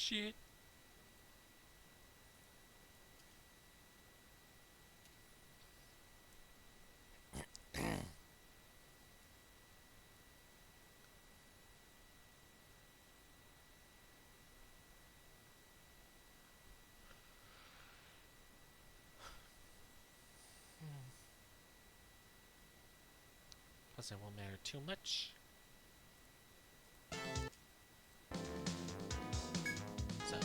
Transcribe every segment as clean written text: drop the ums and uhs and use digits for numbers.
shit. Plus, it won't matter too much. So,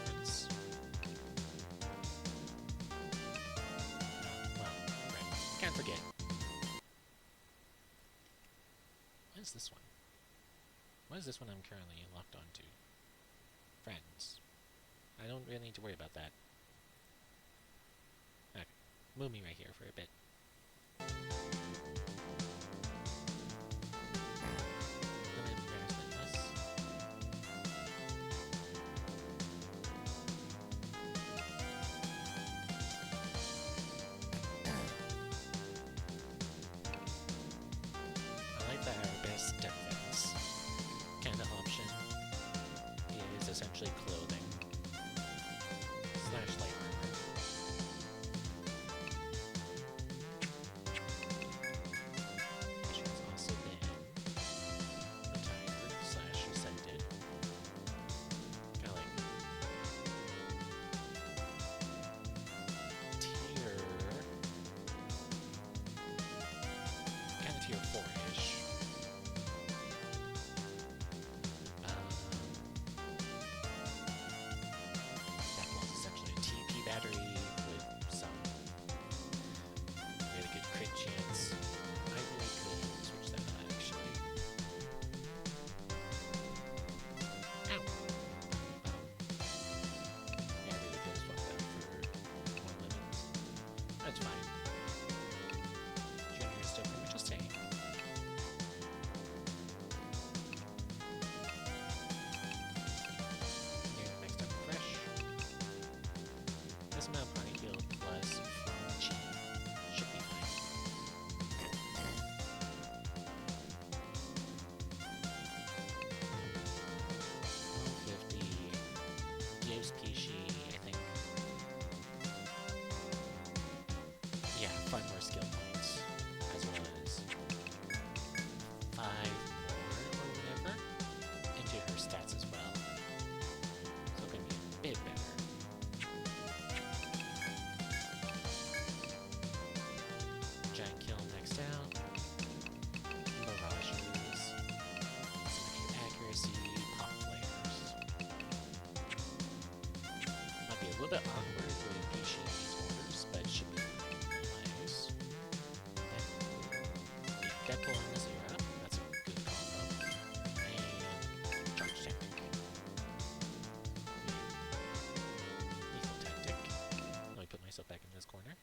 reference. Well, right. Can't forget. What is this one? What is this one I'm currently locked onto? Friends. I don't really need to worry about that. Okay. Move me right here for a bit. I like that our best defense kind of option is essentially clothing / light armor. Which has also been retired / rescinded. Kinda like tier 4-ish. That was essentially a TP battery with some really good crit chance. I really could switch that out, actually. Ow! Yeah, I really could swap that out for more lemons. That's fine. Junior is still pretty much the same. Species, I think. Yeah, 5 more skill points, as well as 5 more or whatever into her stats as well. So it can be a bit better. Giant kill next out. Mirages. Some accuracy. A little bit awkward with Pishi's orders, but it should be nice. Yeah, Deadpool and Azura, that's a good combo. And Charge Tactic. Lethal Tactic. Let me put myself back in this corner.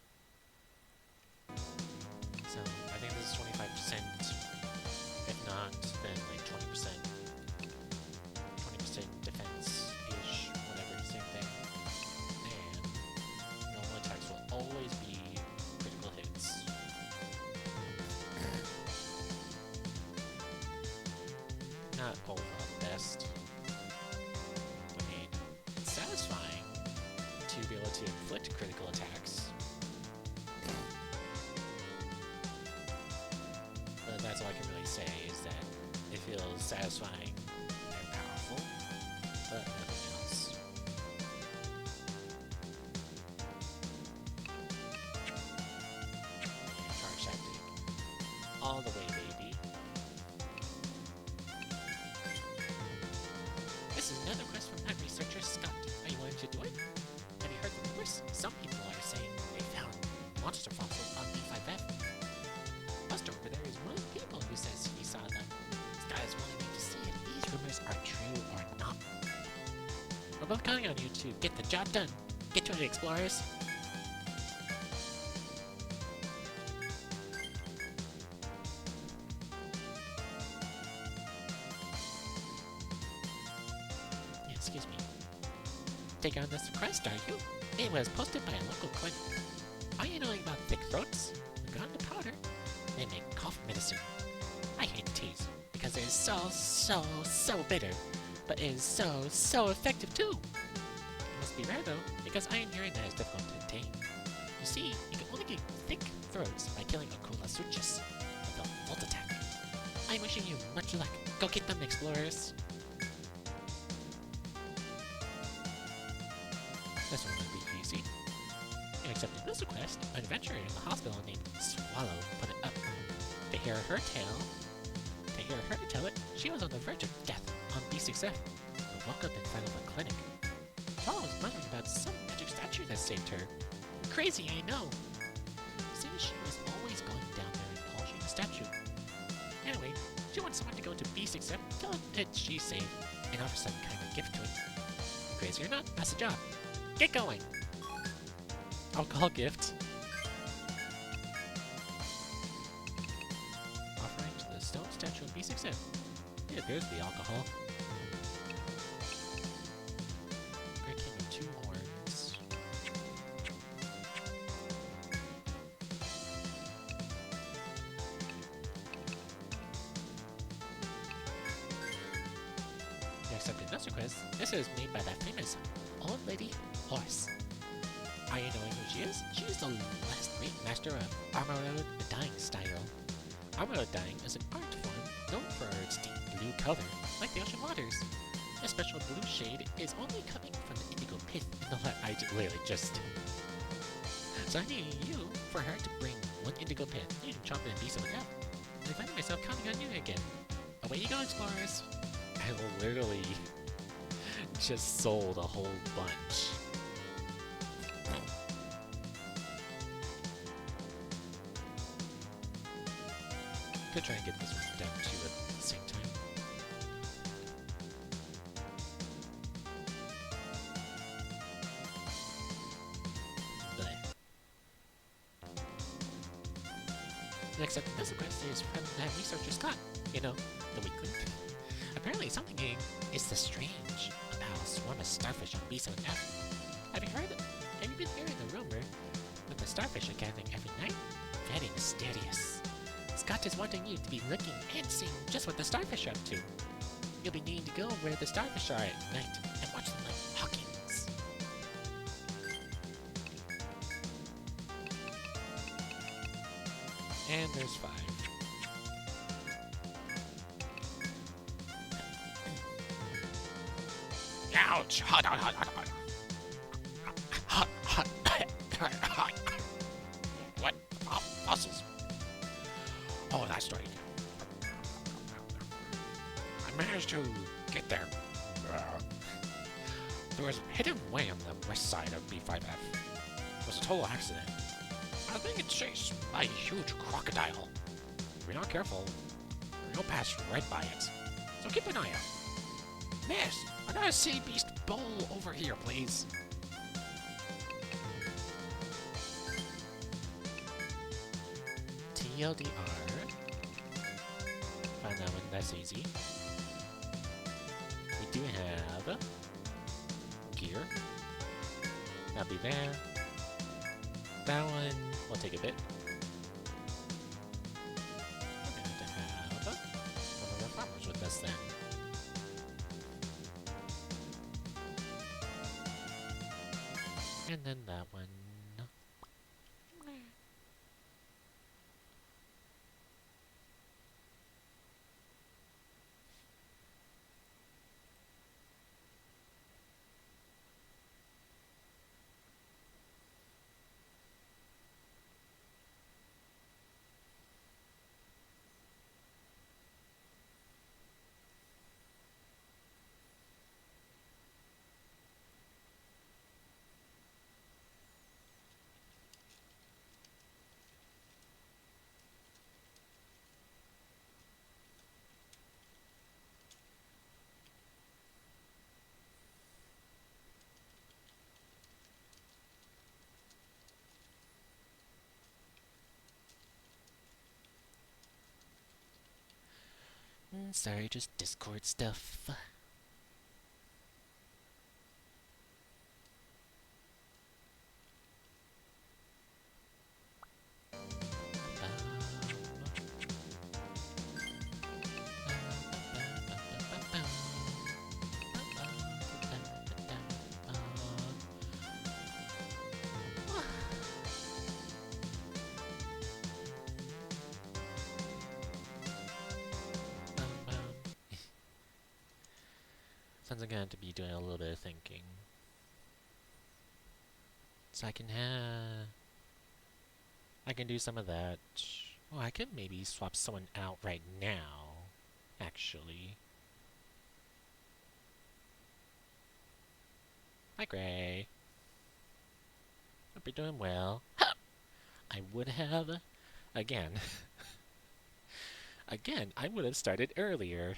So, I think this is 25%. If not, then like 20%. 20% defense-ish, whatever, same thing. Always be critical hits. Not overall best. I mean, it's satisfying to be able to inflict critical attacks. But that's all I can really say, is that it feels satisfying and powerful, but nothing else. All the way, baby. This is another quest from that researcher, Scott. Are you willing to do it? Have you heard the rumors? Some people are saying they found monster fossils on B5F. Buster over there is one of the people who says he saw them. This guy is wanting me to see if these rumors are true or not. We're both counting on you to get the job done. Get to it, explorers. Excuse me. Take on this request, are you? It was posted by a local clinic. Are you knowing about thick throats? Gone to powder. They make cough medicine. I hate teas because they're so so bitter, but is so effective too. It must be rare though, because I am hearing that it's difficult to obtain. You see, you can only get thick throats by killing a Thalassophobia with a volt attack. I'm wishing you much luck. Go get them, explorers. This one will be easy. In accepting this request, an adventurer in the hospital named Swallow put it up. To hear her tell it, she was on the verge of death on B6F, but woke up in front of a clinic. Swallow was wondering about some magic statue that saved her. Crazy, I know. Seems she was always going down there and polishing the statue. Anyway, she wants someone to go to B6F, tell it she saved, and offer some kind of gift to it. Crazy or not, that's the job. Get going! Alcohol gift. Offering to the stone statue of B6F. It appears to be alcohol. Great King of 2 horns. Accepting this request, this is made by that famous old lady horse. Are you knowing who she is? She is the last great master of armored dyeing style. Armored dyeing is an art form known for its deep blue color, like the ocean waters. A special blue shade is only coming from the indigo pith in the I literally just... So I need you for her to bring 1 indigo pith. You can chop it and be someone else. And I find myself counting on you again. Away you go, explorers! I literally just sold a whole bunch. Could try and get this one done too at the same time. Bleh. Next up, this request is from that researcher Scott. You know, the weekly. Apparently something is the strange about a swarm of starfish on B7F. Have you been hearing the rumor that the starfish are gathering every night? Very mysterious. Scott is wanting you to be looking and seeing just what the starfish are up to. You'll be needing to go where the starfish are at night and watch them like Hawkins. And there's 5. Ouch! Hot, hot, hot, hot, hot. Hot, hot, hot, hot. What? Oh, fossils. Oh, that's right. I managed to get there. There was a hidden way on the west side of B5F. It was a total accident. I was being chased by a huge crocodile. If you're not careful, you'll pass right by it. So keep an eye out. Miss, I got a sea beast bowl over here, please. TLDR. Found that one, that's easy. We do have gear. That'll be there. That one will take a bit. We're going to have one of our farmers with us then. And then that one. Sorry, just Discord stuff. happens, I'm going to be doing a little bit of thinking. So I can do some of that. Oh, I could maybe swap someone out right now, actually. Hi, Gray. Hope you're doing well. Ha! I would have, again, I would have started earlier,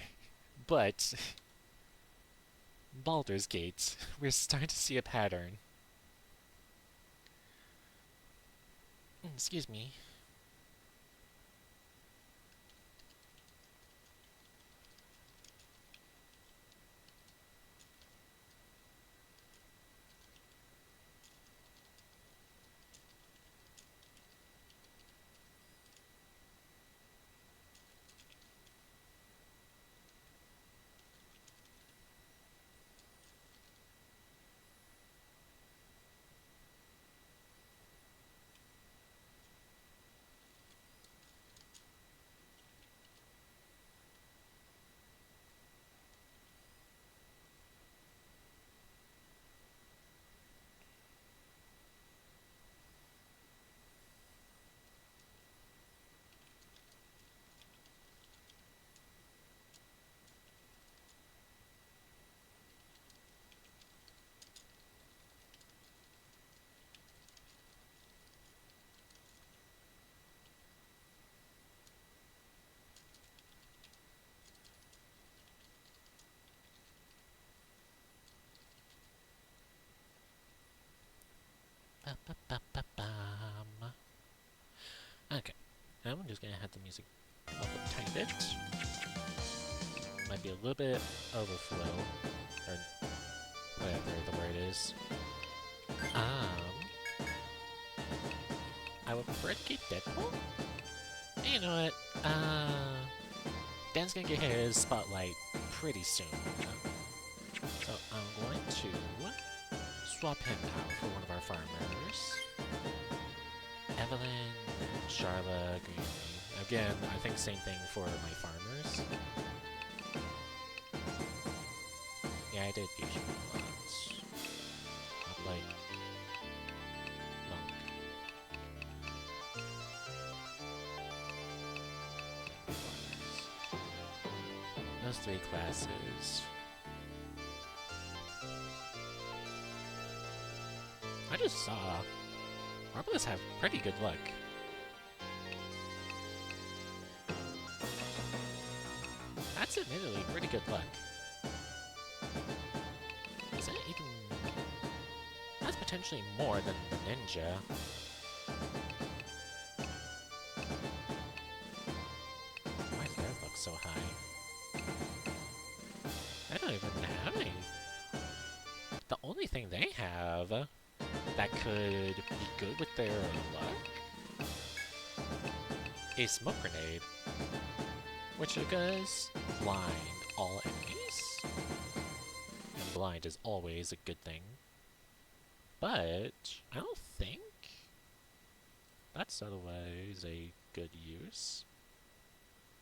but Baldur's Gate, we're starting to see a pattern. Excuse me. Ba-ba-ba-ba-bum. Okay, I'm just gonna have the music up a tiny bit. Might be a little bit overflow, or whatever the word is. I would prefer to keep Deadpool. And you know what? Dan's gonna get his spotlight pretty soon. So I'm going to swap him out for one of our farmers. Evelyn, Charlotte, Green. Again, I think same thing for my farmers. Yeah, I did use you a lot. Not like monk. Those three classes. I just saw Arbalists have pretty good luck. That's admittedly pretty good luck. Is that even... That's potentially more than the ninja. Why is their luck so high? I don't even have any. The only thing they have that could be good with their luck is Smoke Grenade, which does blind all enemies. And blind is always a good thing. But I don't think that's otherwise a good use.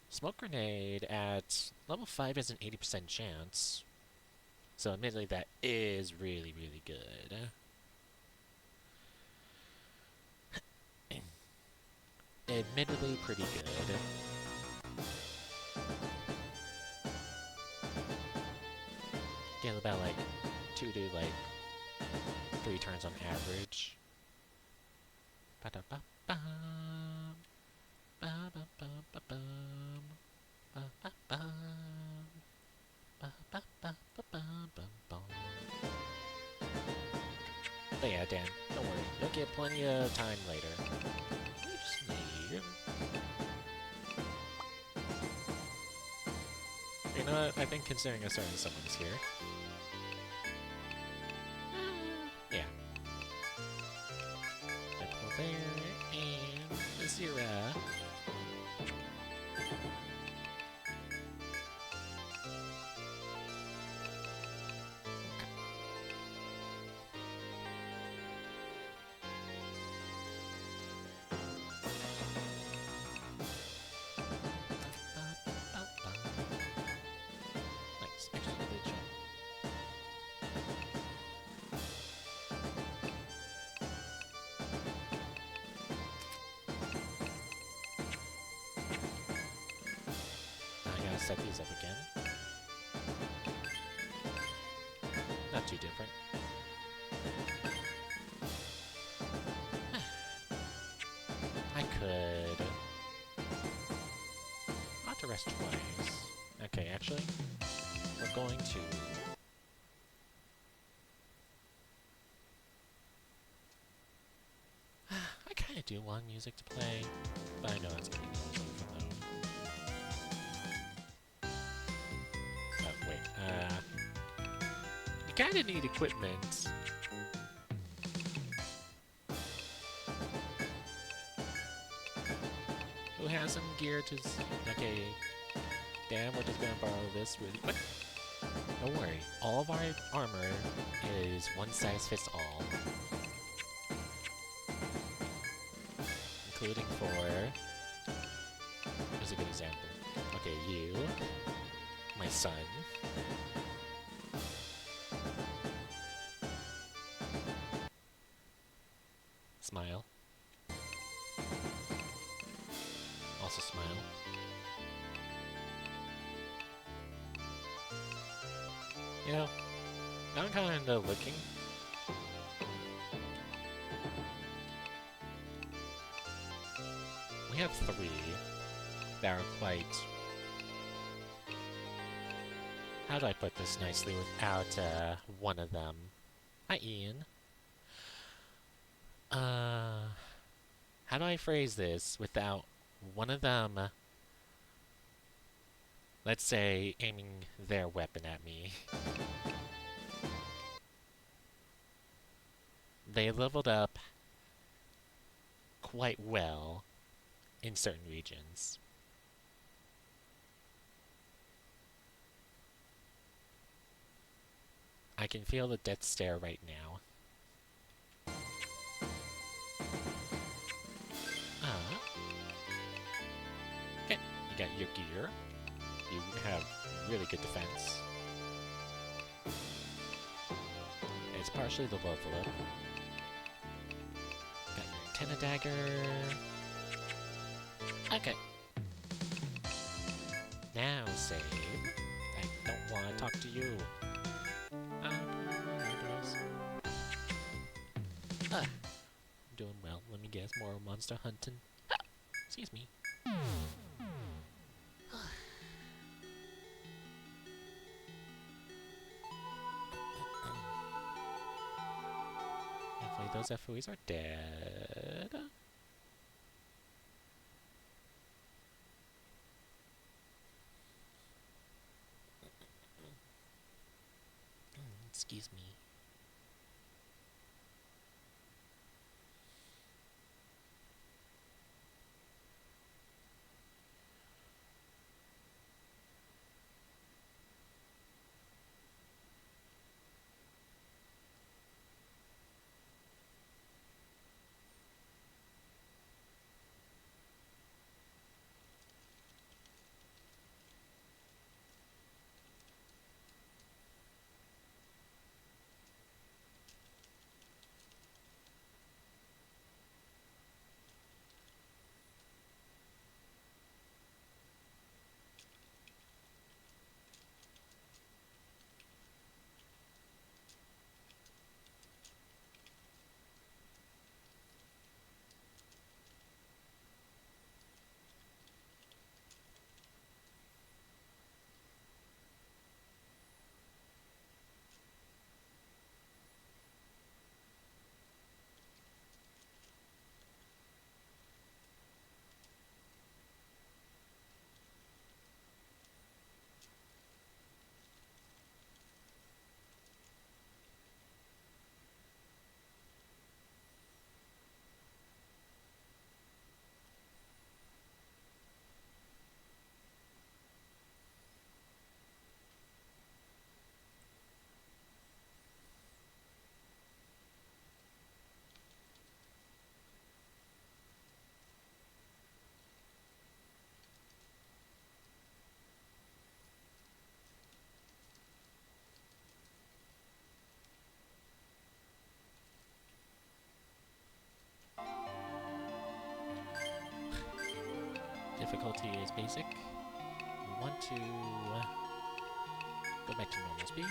Smoke Grenade at level 5 has an 80% chance. So admittedly that is really, really good. Admittedly pretty good. Get about like 2 to like 3 turns on average. Ba-da-ba-bum. Ba-ba-ba-ba-bum. Ba-ba-bum. Ba-ba-ba-ba-bum-bum. But yeah, Dan, don't worry. You'll get plenty of time later. You just need... You know what? I think considering a certain someone's here. Yeah. Deadpool there, and Zira. Nice, extra good jump. set these up again. Not too different. I could... not to rest twice. Okay, actually, we're going to... I kinda do want music to play, but I know it's gonna be noisy for them. Oh, wait, you kinda need equipment. Who has some gear to... okay, damn, we're just gonna borrow this really quick. Don't worry, all of our armor is one size fits all. Including for... here's a good example. Okay, you, my son, smile, also smile. You know, I'm kind of looking. We have 3 that are quite... how do I put this nicely without one of them? Hi, Ian. How do I phrase this without one of them, let's say, aiming their weapon at me? They leveled up quite well in certain regions. I can feel the death stare right now. Okay, you got your gear. You have really good defense. It's partially the level up. Got your antenna dagger. Okay. Now save. I don't want to talk to you. I'm doing well. Let me guess, more monster hunting. Excuse me. Hopefully those FOEs are dead. Excuse me. Difficulty is basic. want to go back to normal speed.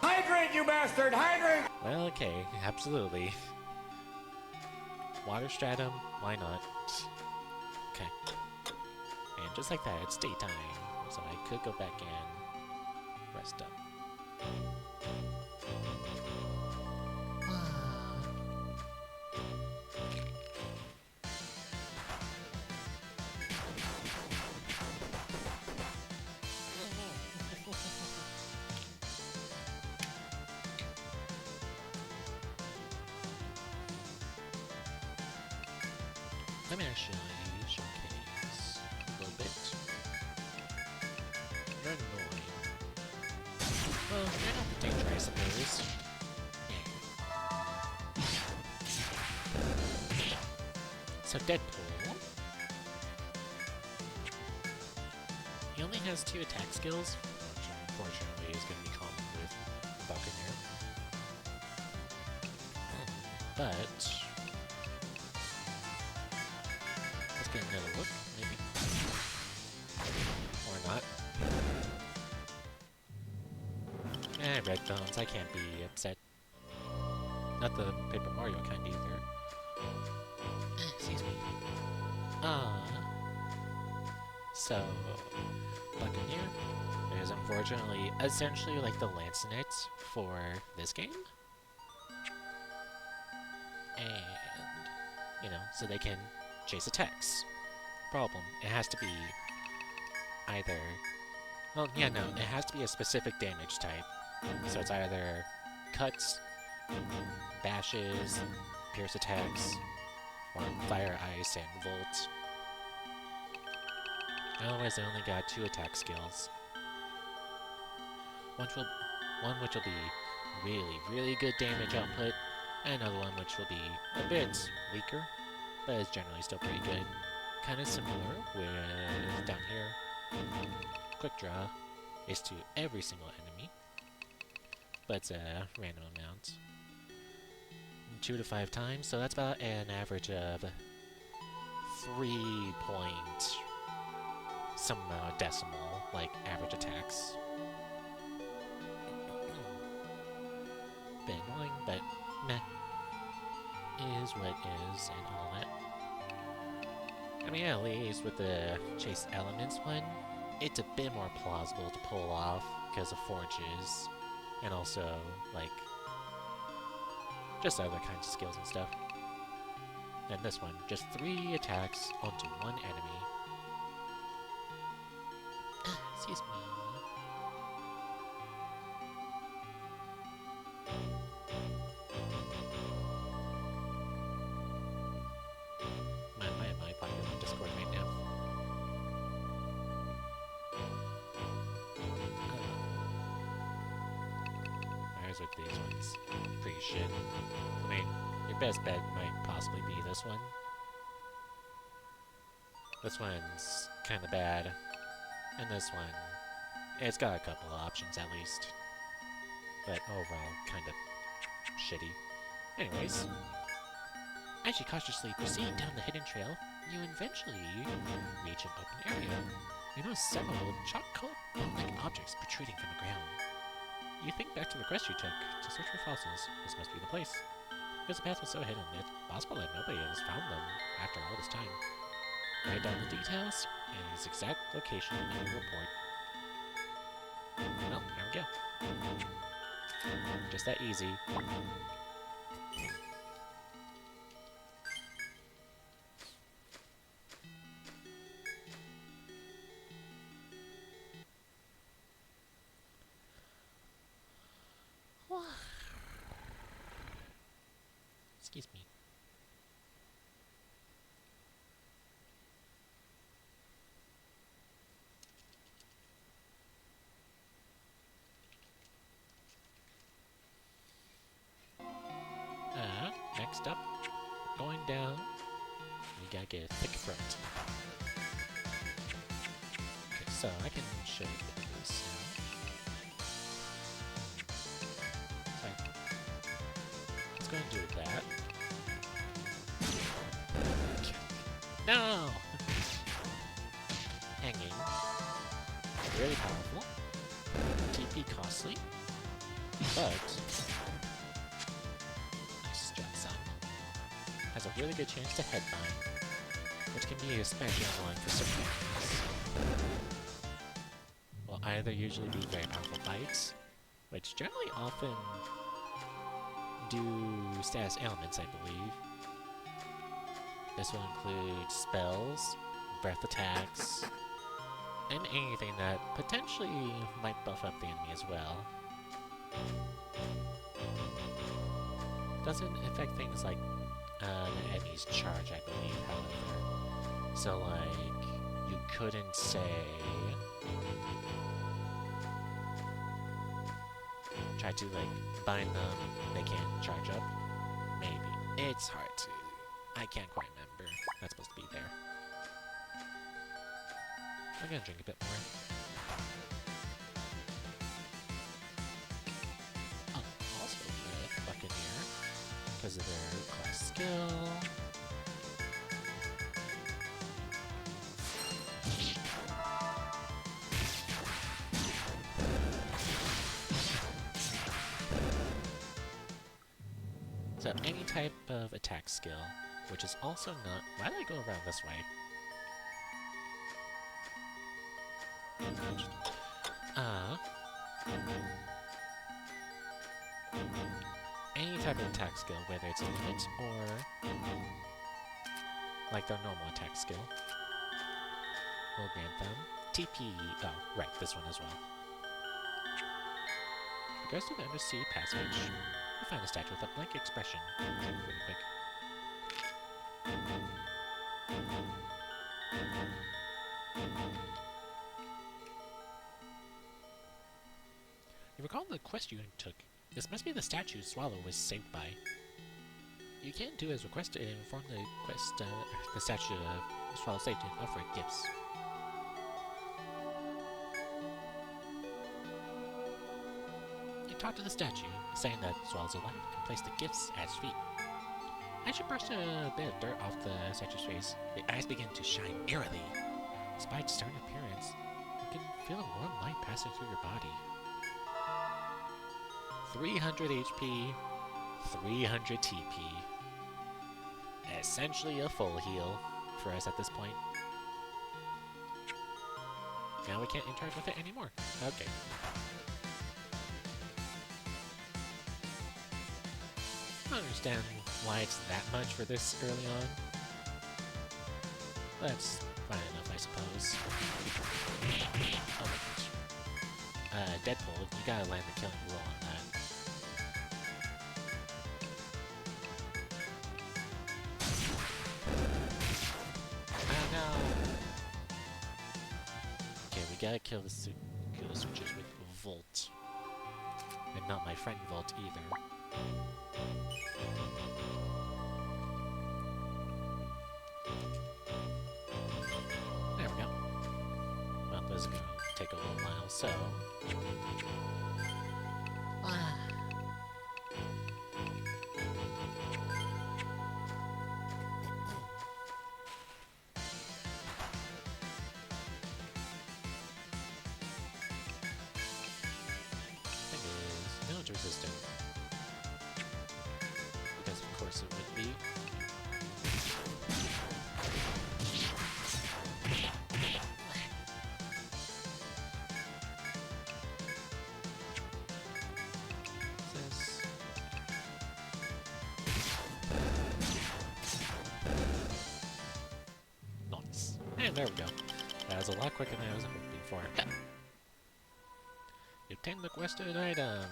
Hydrate, you bastard! Hydrate! Well, okay, absolutely. Water stratum, why not? Okay. And just like that, it's daytime, so I could go back and rest up. Let me actually showcase a little bit. You're annoying. Well, you're not the danger, I suppose. So Deadpool. He only has 2 attack skills, which unfortunately is going to be common with Buccaneer. But let's get another look, maybe. Or not. Red Bones, I can't be upset. Not the Paper Mario kind either. Excuse me. So, Buccaneer is unfortunately essentially like the Lancenet for this game. And, you know, so they can chase attacks. Problem, it has to be either... Well, yeah, no, it has to be a specific damage type. So it's either cuts, bashes, pierce attacks, or fire, ice, and volt. Otherwise, they only got 2 attack skills. One which will be really, really good damage output, and another one which will be a bit weaker, but is generally still pretty good. Kind of similar with down here. Quick Draw is to every single enemy, but it's a random amount. 2 to 5 times, so that's about an average of 3 point some decimal, like average attacks. Bit annoying, but meh. Is what is, and all that. I mean, at least with the Chase Elements one, it's a bit more plausible to pull off because of forges, and also, like, just other kinds of skills and stuff. And this one, just 3 attacks onto 1 enemy. Excuse me. Why am I popular on Discord right now? Where's with these ones? Pretty shit. I mean, your best bet might possibly be this one. This one's kinda bad. And this one, it's got a couple of options at least. But overall, kinda shitty. Anyways, as you cautiously proceed down the hidden trail, you eventually reach an open area. You notice several chocolate bone-like objects protruding from the ground. You think back to the quest you took to search for fossils. This must be the place. Because the path was so hidden, it's possible that nobody has found them after all this time. Write down the details and his exact location in your report. Well, there we go. Just that easy. Excuse me. Next up, going down, you gotta get a thick front. Okay, so I can show you this now. So, let's go and do that. No! Hanging. really powerful, TP costly, but Strats has a really good chance to headbind, which can be especially annoying for certain enemies. Will either usually be very powerful bites, which generally often do status ailments, I believe. This will include spells, breath attacks, and anything that potentially might buff up the enemy as well. Doesn't affect things like the enemy's charge, I believe, however. So, like, you couldn't say... try to, like, bind them, they can't charge up. Maybe. It's hard to... I can't quite remember. That's supposed to be there. I'm gonna drink a bit more. Oh, also with Buccaneer, because of their class skill. So any type of attack skill, which is also not... Why did I go around this way? Any type of attack skill, whether it's a limit or like their normal attack skill, will grant them TP. Oh, right, this one as well. If it goes to the undersea passage, you find a statue with a blank expression. Pretty quick. You recall the quest you took. This must be the statue Swallow was saved by. You can do as requested and inform the quest, the statue of Swallow saved and offer it gifts. You talk to the statue, saying that Swallow's alive and can place the gifts at his feet. As you brush a bit of dirt off the statue's face, the eyes begin to shine eerily. Despite its stern appearance, you can feel a warm light passing through your body. 300 HP, 300 TP. Essentially a full heal for us at this point. Now we can't interact with it anymore. Okay. I don't understand why it's that much for this early on. That's fine enough, I suppose. Oh my gosh. Deadpool, you gotta land the killing blow on that. Gotta kill the switches with Volt. And not my friend Volt either. There we go. Well, this is gonna take a little while, so... resistant. Because of course it would be. This. Nice. And there we go. That was a lot quicker than I was hoping for. You obtained the quested item.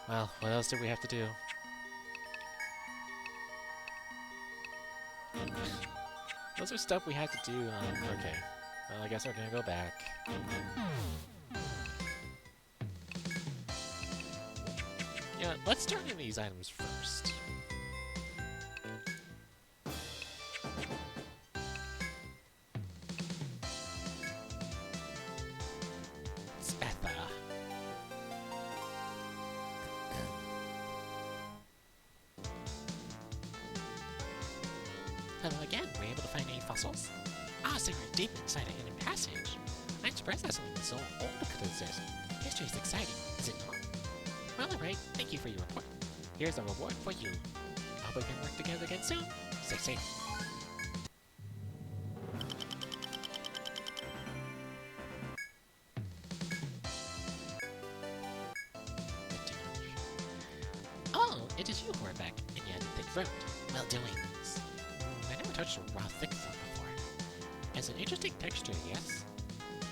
Well, what else did we have to do? Those are stuff we had to do, okay. Well, I guess we're gonna go back. Yeah, let's turn in these items first. Hello again, were you able to find any fossils? Ah, so you're deep inside a hidden passage. I'm surprised that something so old could exist. History is exciting, is it not? Well, alright, thank you for your report. Here's a reward for you. I hope we can work together again soon. Stay safe. Oh, it is you who are back, and you had a thick throat. Well doings. I never touched a raw thick throat before. It's an interesting texture, yes?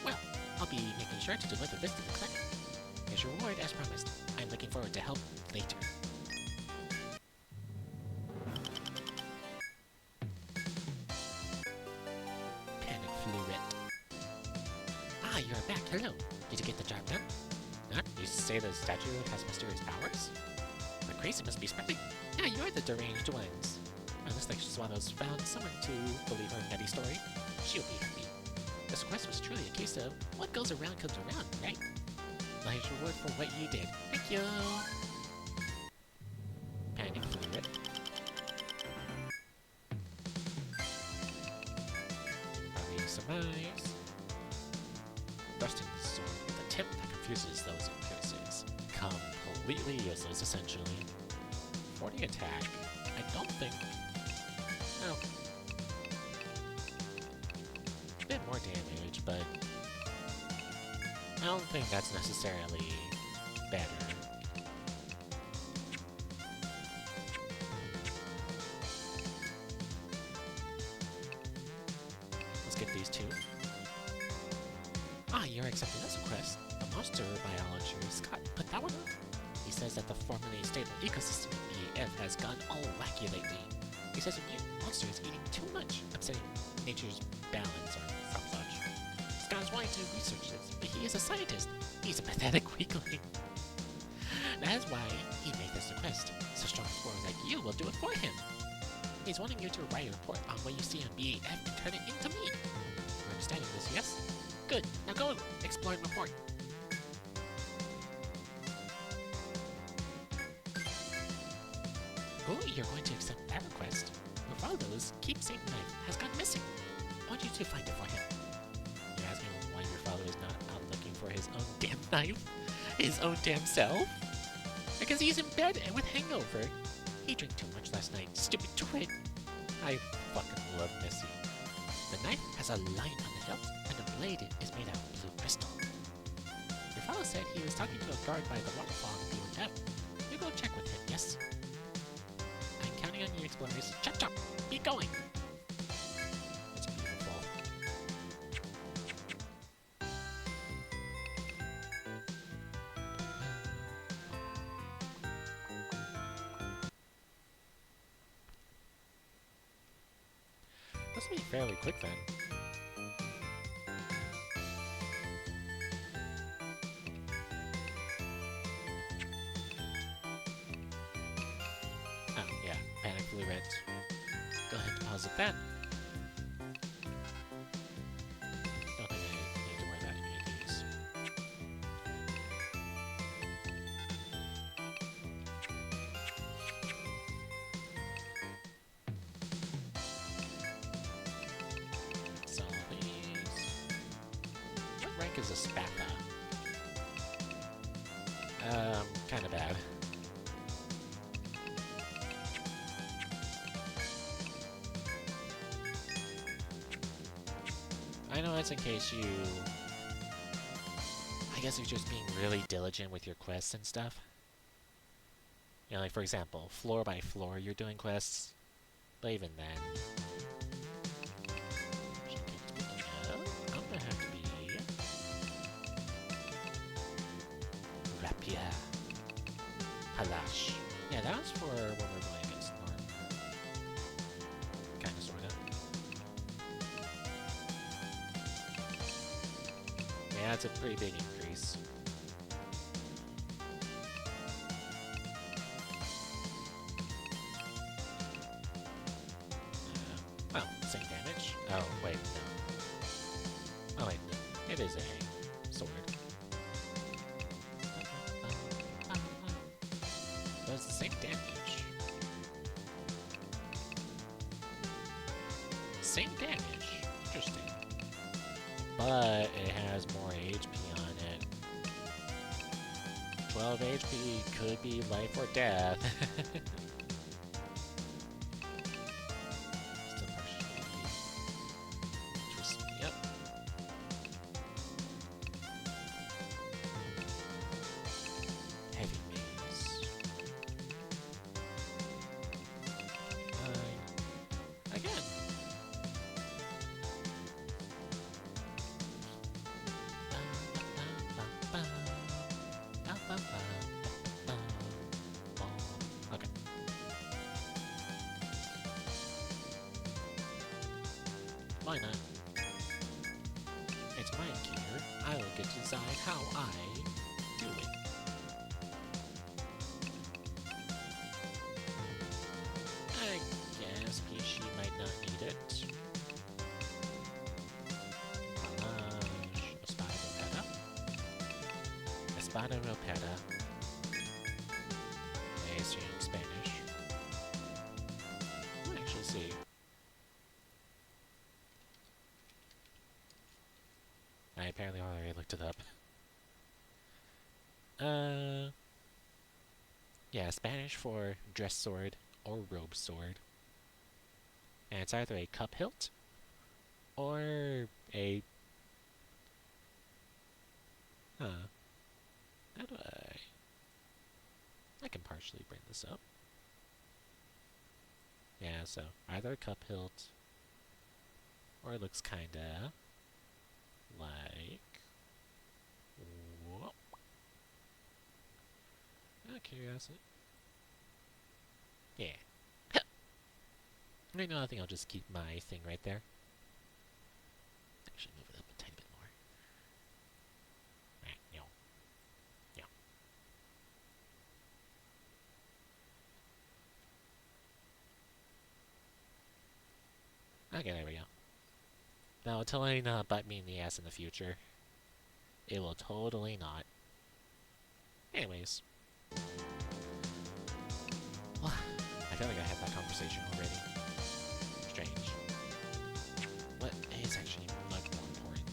Well, I'll be making sure to deliver this to the clinic. Here's your reward as promised. I'm looking forward to help later. Panic fluid. Ah, you're back. Hello. Did you get the job done? Huh? You say the statue has mysterious powers? The crazy must be spreading. Yeah, you're the deranged ones. It looks like Swallow's found someone to believe her nutty story. She'll be happy. This quest was truly a case of what goes around comes around, right? Well, here's your reward for what you did. Thank you! Panic fluid. Probably some eyes. Thrusting sword with a tip that confuses those it pierces. Completely useless, essentially. 40 attack. I don't think... Oh. A bit more damage, but... I don't think that's necessarily better. Let's get these two. Ah, you're accepting this request. The monster biologist Scott put that one up. He says that the formerly stable ecosystem of the EF has gone all wacky lately. He says a mutant monster is eating too much, upsetting nature's balance or some such. Scott's wanting to research this, but he is a scientist. He's a pathetic weakling. That is why he made this request. So strong explorers like you will do it for him. He's wanting you to write a report on what you see on BEF and turn it into me. You're understanding this, yes? Good. Now go explore and report. Oh, you're going to accept that request. Your father's keepsake knife has gone missing. I want you to find it for him. You're asking why your father is not out looking for his own damn knife? His own damn self? Because he's in bed and with hangover. He drank too much last night. Stupid twit. I fucking love Missy. The knife has a line on the hilt, and the blade is made out of blue crystal. Your father said he was talking to a guard by the waterfall in B1F. You go check with him, yes? I'm counting on you, explorers. Chop chop! Be going! It's beautiful. This will be fairly quick then. Oh, yeah, panic fluid. Go ahead and deposit that. Don't think I need to worry about any of these. So these... What rank is a Spatha? Kinda bad. I know that's in case you... I guess you're just being really diligent with your quests and stuff. You know, like for example, floor by floor you're doing quests. But even then... I'm gonna have to be... Rapier. Halash. Yeah, that was for when we're going against Norm. Kinda, sorta. Yeah, it's a pretty big increase. Well, same damage. Oh, wait, no. Oh, wait, no. It is a sword. But it's the same damage. Same damage. interesting. But it has more HP on it. 12 HP could be life or death. Still partially twist me up. Heavy maze. Again. Okay. Why not? It's my gear. I will get to decide how I do it. I guess Pishi might not need it. Espada Ropeda. I assume Spanish. We'll actually see. I apparently already looked it up. Yeah, Spanish for dress sword or robe sword. And it's either a cup hilt or a... How do I can partially bring this up. Yeah, so either a cup hilt or it looks kinda like... Whoa. Out of curiosity. Yeah. Right now I think I'll just keep my thing right there. Actually move it up a tiny bit more. No. Okay, there we go. Now, it'll totally not bite me in the ass in the future. It will totally not. Anyways. Well, I feel like I had that conversation already. Strange. What is actually much more important?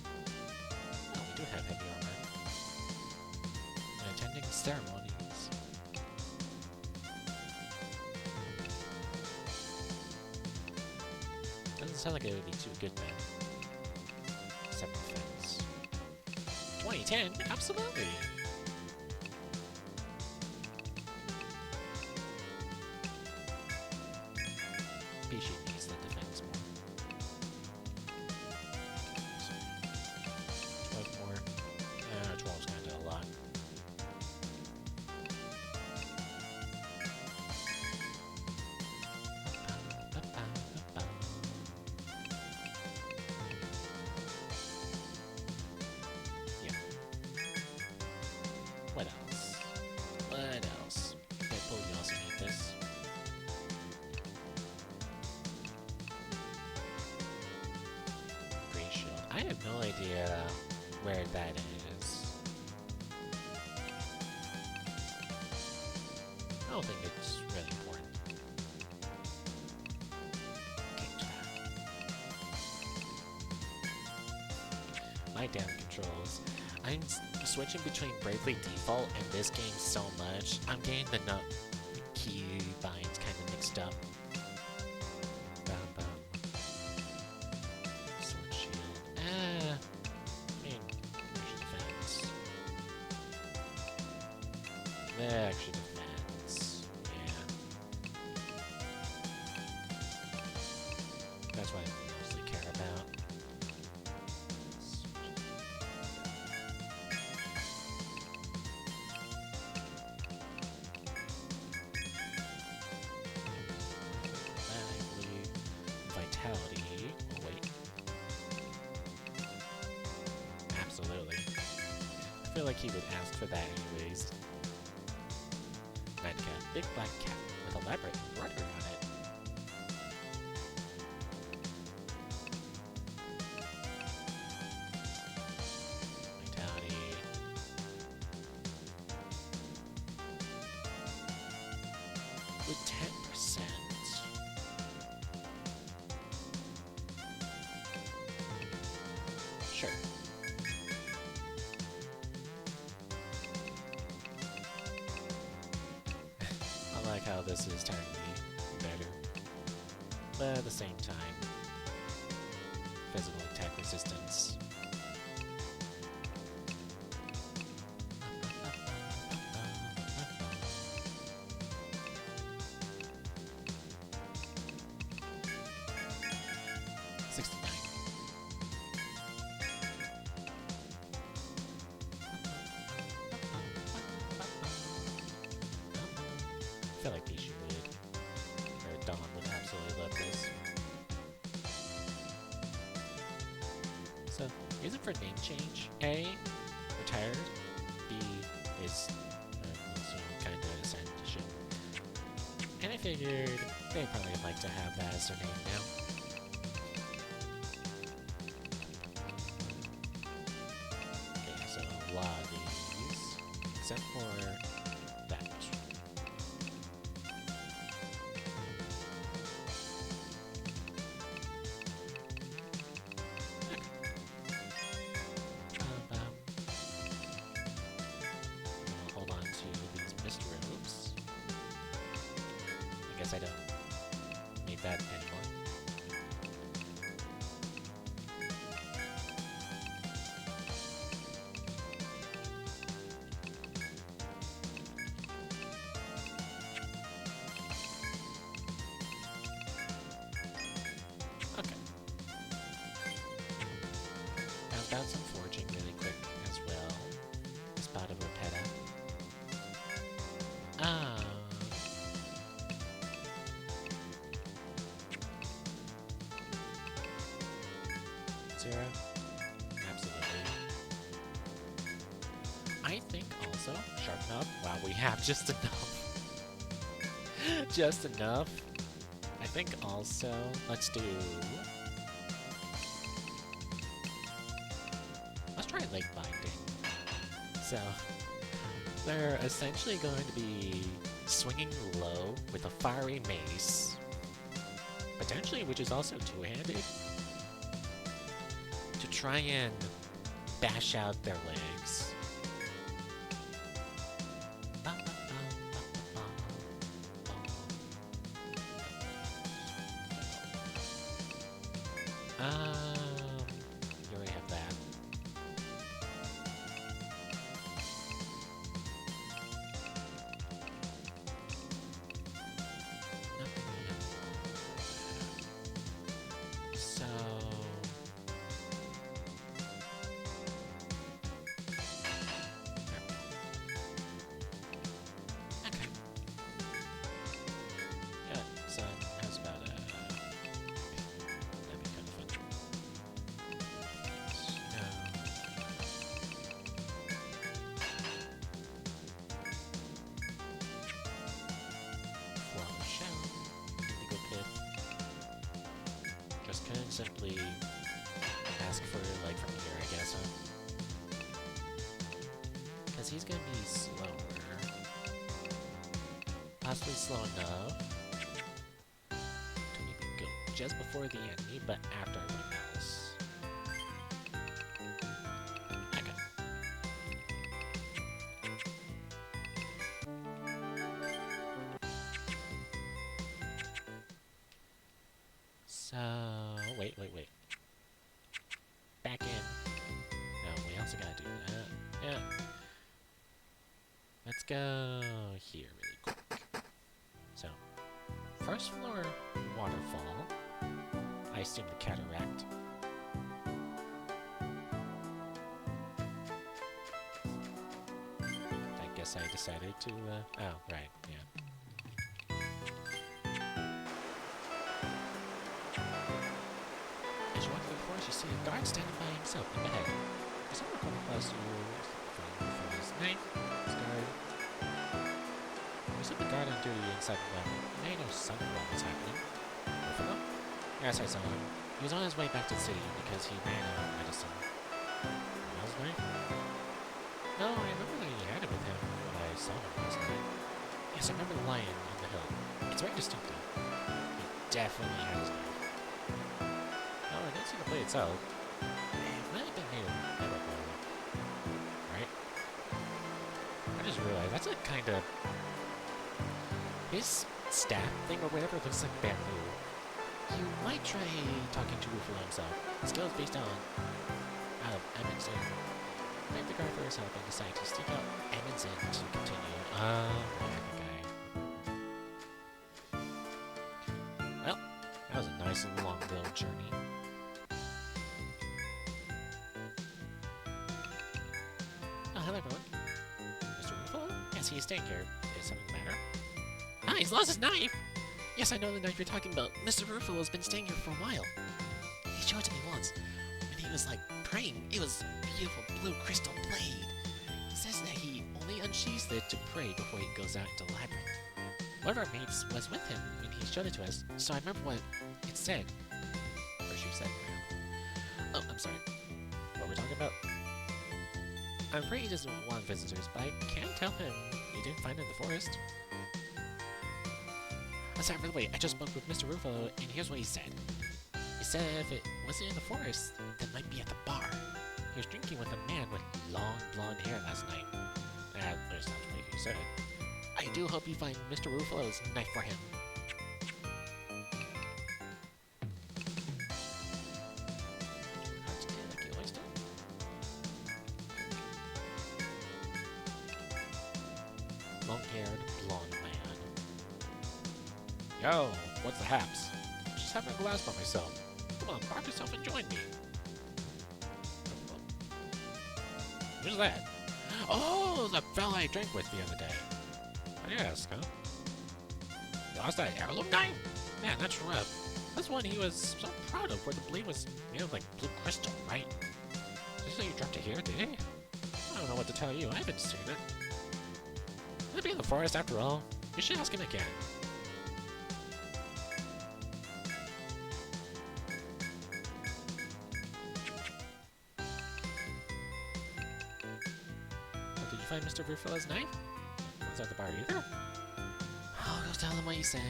Oh, we do have heavy armor. And attending ceremonies. Doesn't sound like it would be too good then. Separate defense. 2010? Absolutely! Pishi needs the defense more. 12 more. 12's kinda a lot. What else? What else? Deadpool, you also need this. Grey shield. I have no idea where that is. I don't think it's really important. My damn controls. I'm switching between Bravely Default and this game so much, I'm getting the key binds kind of mixed up. Sword shield. I mean, extra defense. Extra defense. Yeah. That's what I mostly care about. Vitality. Oh, wait. Absolutely. I feel like he would ask for that anyways. Nightcap. Big black cat with elaborate embroidery on it. Vitality. With 10%. Sure. I like how this is telling me better, but at the same time, physical attack resistance. I feel like Bishu would, or Don would absolutely love this. So, reason for name change: A, retired. B is also kind of essential. And I figured they probably would like to have that as their name now. Okay, so a lot of these, except for that. Hold on to these mist robes. I guess I don't need that anymore. Okay. I've done some forging really quick as well. Spot of Repeta. Zero? Absolutely. I think also, sharpen up. Wow, we have just enough. Just enough. I think also, let's try leg binding. So, they're essentially going to be swinging low with a fiery mace, potentially, which is also two-handed, to try and bash out their legs. You already have that. So okay. Yeah, so how's about that'd be kind of fun. Flower shell, legal pith. Just kind of simply ask for, like, from here, I guess, huh? Because he's gonna be slower. Possibly slow enough to maybe go just before the enemy, but after everyone else. Okay. So, wait. Back in. No, we also gotta do that. Yeah. Let's go here really quick. So, first floor waterfall. I assume the cataract. I guess I decided to, oh, right, yeah. As you walk through the forest, you see a guard standing by himself up ahead. As someone comes across you for his name, his guard. There's a guard on duty inside the lab. You may know something about what's happening. Buffalo? Yes, I saw him. He was on his way back to the city because he ran out of medicine. Last night? No, I remember that he had it with him when I saw him last night. Yes, I remember the lion on the hill. It's very distinctive. He definitely had his knife. No, I didn't see the blade itself. If might have been made of metal, right? I just realized that's a kind of... His staff thing or whatever looks like bamboo. You might try talking to Ruffalo himself. The skill is based on Edmondson. Thank the guard for his help and decide to seek out Edmondson to continue. Whatever, guy. Well, that was a nice and long little journey. Oh, hello everyone. Mr. Ruffalo? Yes, he's staying here. Is something the matter? Ah, he's lost his knife! Yes, I know the knife you're talking about. Mr. Ruffalo's been staying here for a while. He showed it to me once. When he was, like, praying, it was a beautiful blue crystal blade. He says that he only unsheathes it to pray before he goes out into the labyrinth. One of our mates was with him when he showed it to us, so I remember what it said. Or she said. Oh, I'm sorry. What were we talking about? I'm afraid he doesn't want visitors, but I can't tell him he didn't find it in the forest. Oh, sorry, by the way, I just spoke with Mr. Ruffalo, and here's what he said. He said if it wasn't in the forest, then it might be at the bar. He was drinking with a man with long blonde hair last night. There's not what he said. I do hope you find Mr. Ruffalo's knife for him. Long-haired, blonde man. Yo, what's the haps? Just having a glass by myself. Come on, park yourself and join me. Who's that? Oh, the fella I drank with the other day. I ask, huh? You lost that heirloom knife? Man, that's rough. That's one he was so proud of, where the blade was made of like blue crystal, right? Did you say you dropped it here, did he? I don't know what to tell you. I haven't seen it. Could it be in the forest after all? You should ask him again. Did you find Mr. Ruffalo's knife? Was at the bar either? I'll go tell him what you said.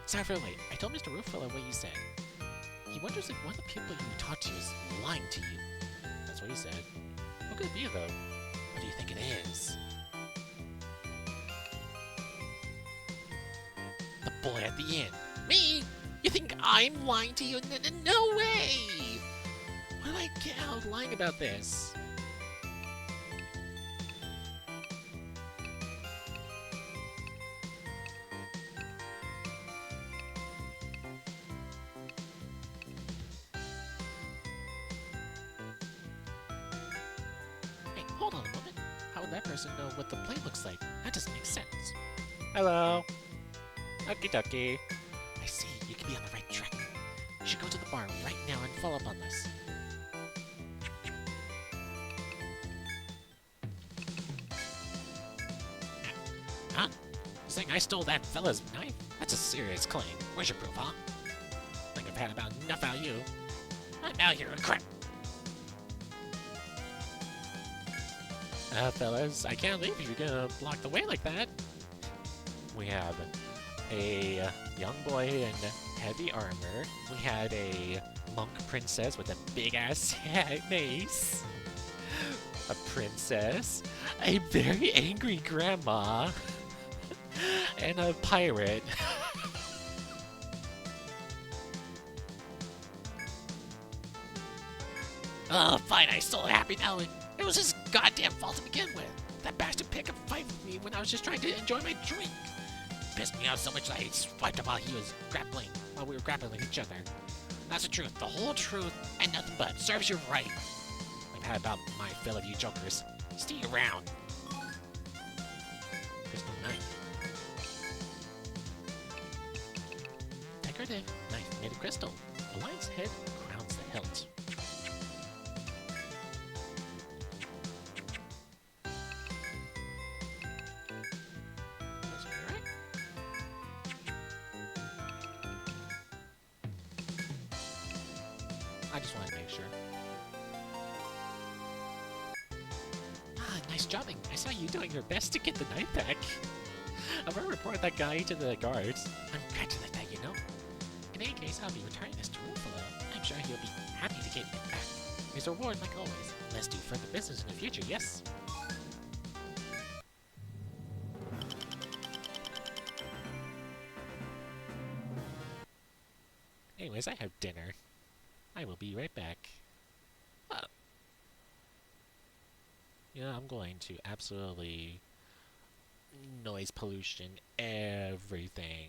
Sorry for the wait. I told Mr. Ruffalo what you said. He wonders if one of the people you talked to is lying to you. That's what he said. What could it be, though? What do you think it is? The boy at the inn. Me? You think I'm lying to you? No way! Why do I get out lying about this? Hey, hold on a moment. How would that person know what the plane looks like? That doesn't make sense. Hello. Okie dokie. I see, you can be on the right track. You should go to the bar right now and follow up on this. Huh? You saying I stole that fella's knife? That's a serious claim. Where's your proof, huh? Think I've had about enough out of you. I'm out here with crap. Fellas, I can't leave if you're gonna block the way like that. We have a young boy in heavy armor. We had a monk princess with a big-ass mace. A princess. A very angry grandma. And a pirate. Oh, fine, I still happy now. It was his goddamn fault to begin with. That bastard picked a fight with me when I was just trying to enjoy my drink. Pissed me off so much that I swiped him while we were grappling each other. That's the truth, the whole truth, and nothing but. Serves you right. I've had about my fill of you jokers. Stay around. Crystal knife. Decorative knife made of crystal. The lion's head crowns the hilt. I just wanted to make sure. Nice jobbing. I saw you doing your best to get the knife back. I'm gonna report that guy to the guards. I'm glad to let that you know. In any case, I'll be returning this to Ruffalo. I'm sure he'll be happy to get it back. His reward, like always. Let's do further business in the future, yes? Anyways, I have dinner. I will be right back. Yeah, I'm going to absolutely noise pollution everything.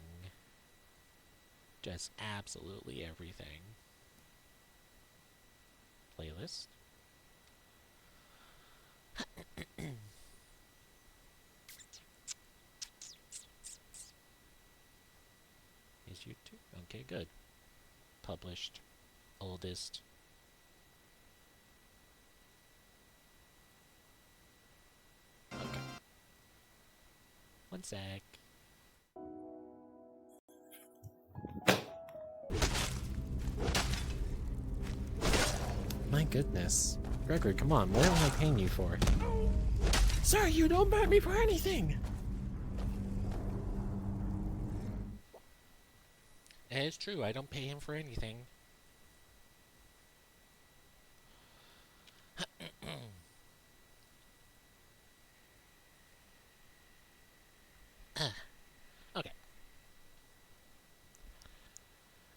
Just absolutely everything. Playlist. Is YouTube? Okay, good. Published. Oldest. Okay. One sec. My goodness. Gregory, come on, what am I paying you for? Sir, you don't ban me for anything! It's true, I don't pay him for anything. Okay.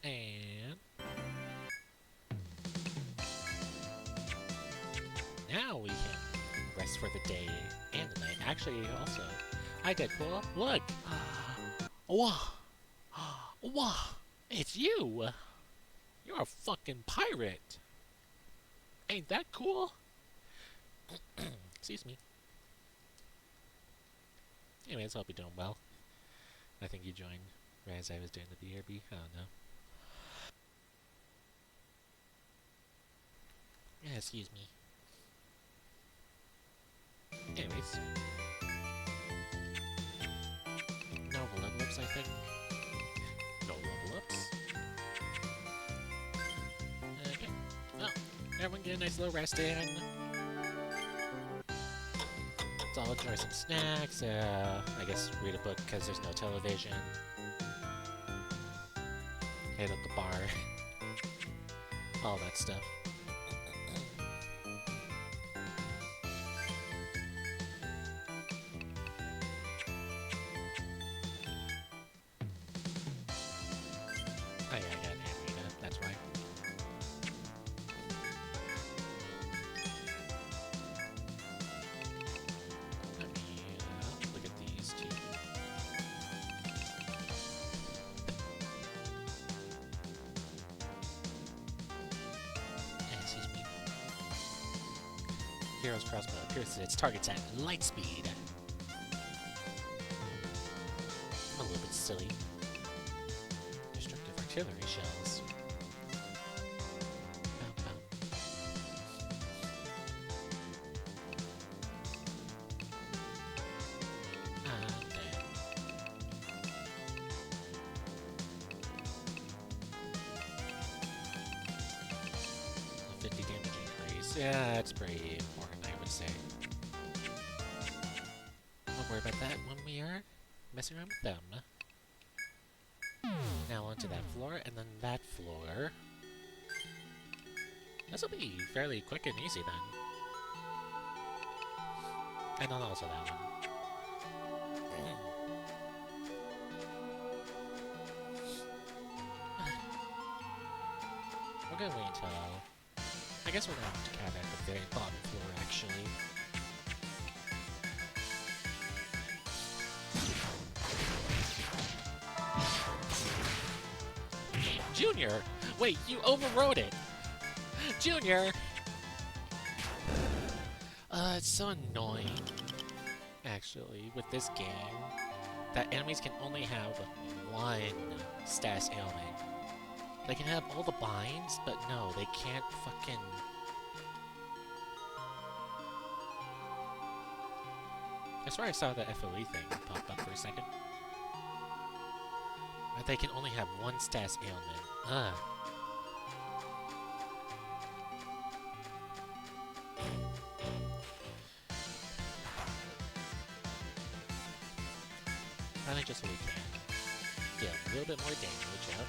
And now we can rest for the day and the night. Actually, also, hi Deadpool. Look! Wah! Wah! It's you! You're a fucking pirate! Ain't that cool? Excuse me. Anyways, hope you're doing well. I think you joined right as I was doing the BRB. I don't know. Yeah, excuse me. Anyways. No level ups, I think. No level ups. Okay. Well, everyone get a nice little rest in. So I'll enjoy some snacks, I guess read a book because there's no television. Hit up the bar. All that stuff. Oh yeah, I got an anime, that's right. Let me look at these two. Excuse me. Hero's crossbow pierces its targets at light speed. I'm a little bit silly. Destructive artillery shells. Okay. 50 damage increase. Yeah, that's pretty important, I would say. Don't worry about that when we are messing around with them. Now onto that floor, and then that floor. This'll be fairly quick and easy then. And then also that one. We're gonna wait until... I guess we're gonna have to cap at the very bottom floor, actually. Junior! Wait, you overrode it! Junior! It's so annoying, actually, with this game, that enemies can only have one status ailment. They can have all the binds, but no, they can't fucking... I swear I saw the FOE thing pop up for a second. But they can only have one status ailment. Ugh. I think just so we can get a little bit more damage up.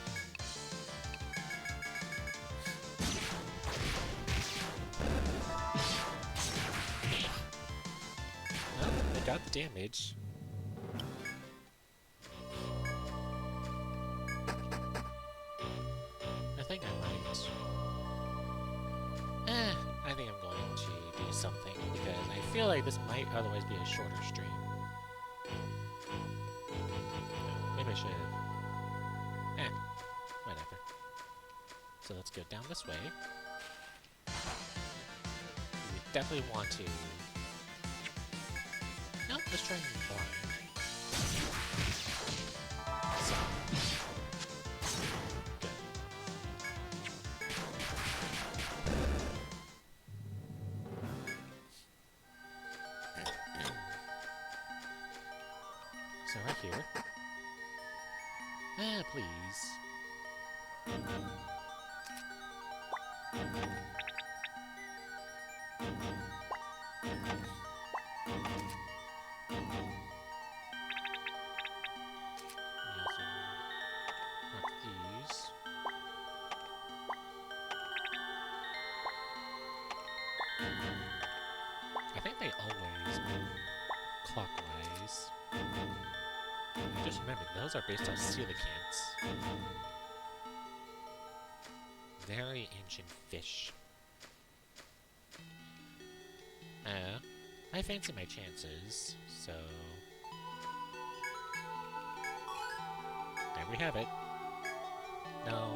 got the damage. I think I might. I think I'm going to do something because I feel like this might otherwise be a shorter stream. Maybe I should. Whatever. So let's go down this way. We definitely want to. No, let's try blind. So. Good. So right here. Please. I think they always move clockwise. I just remembered, those are based on coelacanths. Very ancient fish. I fancy my chances, so... There we have it. No.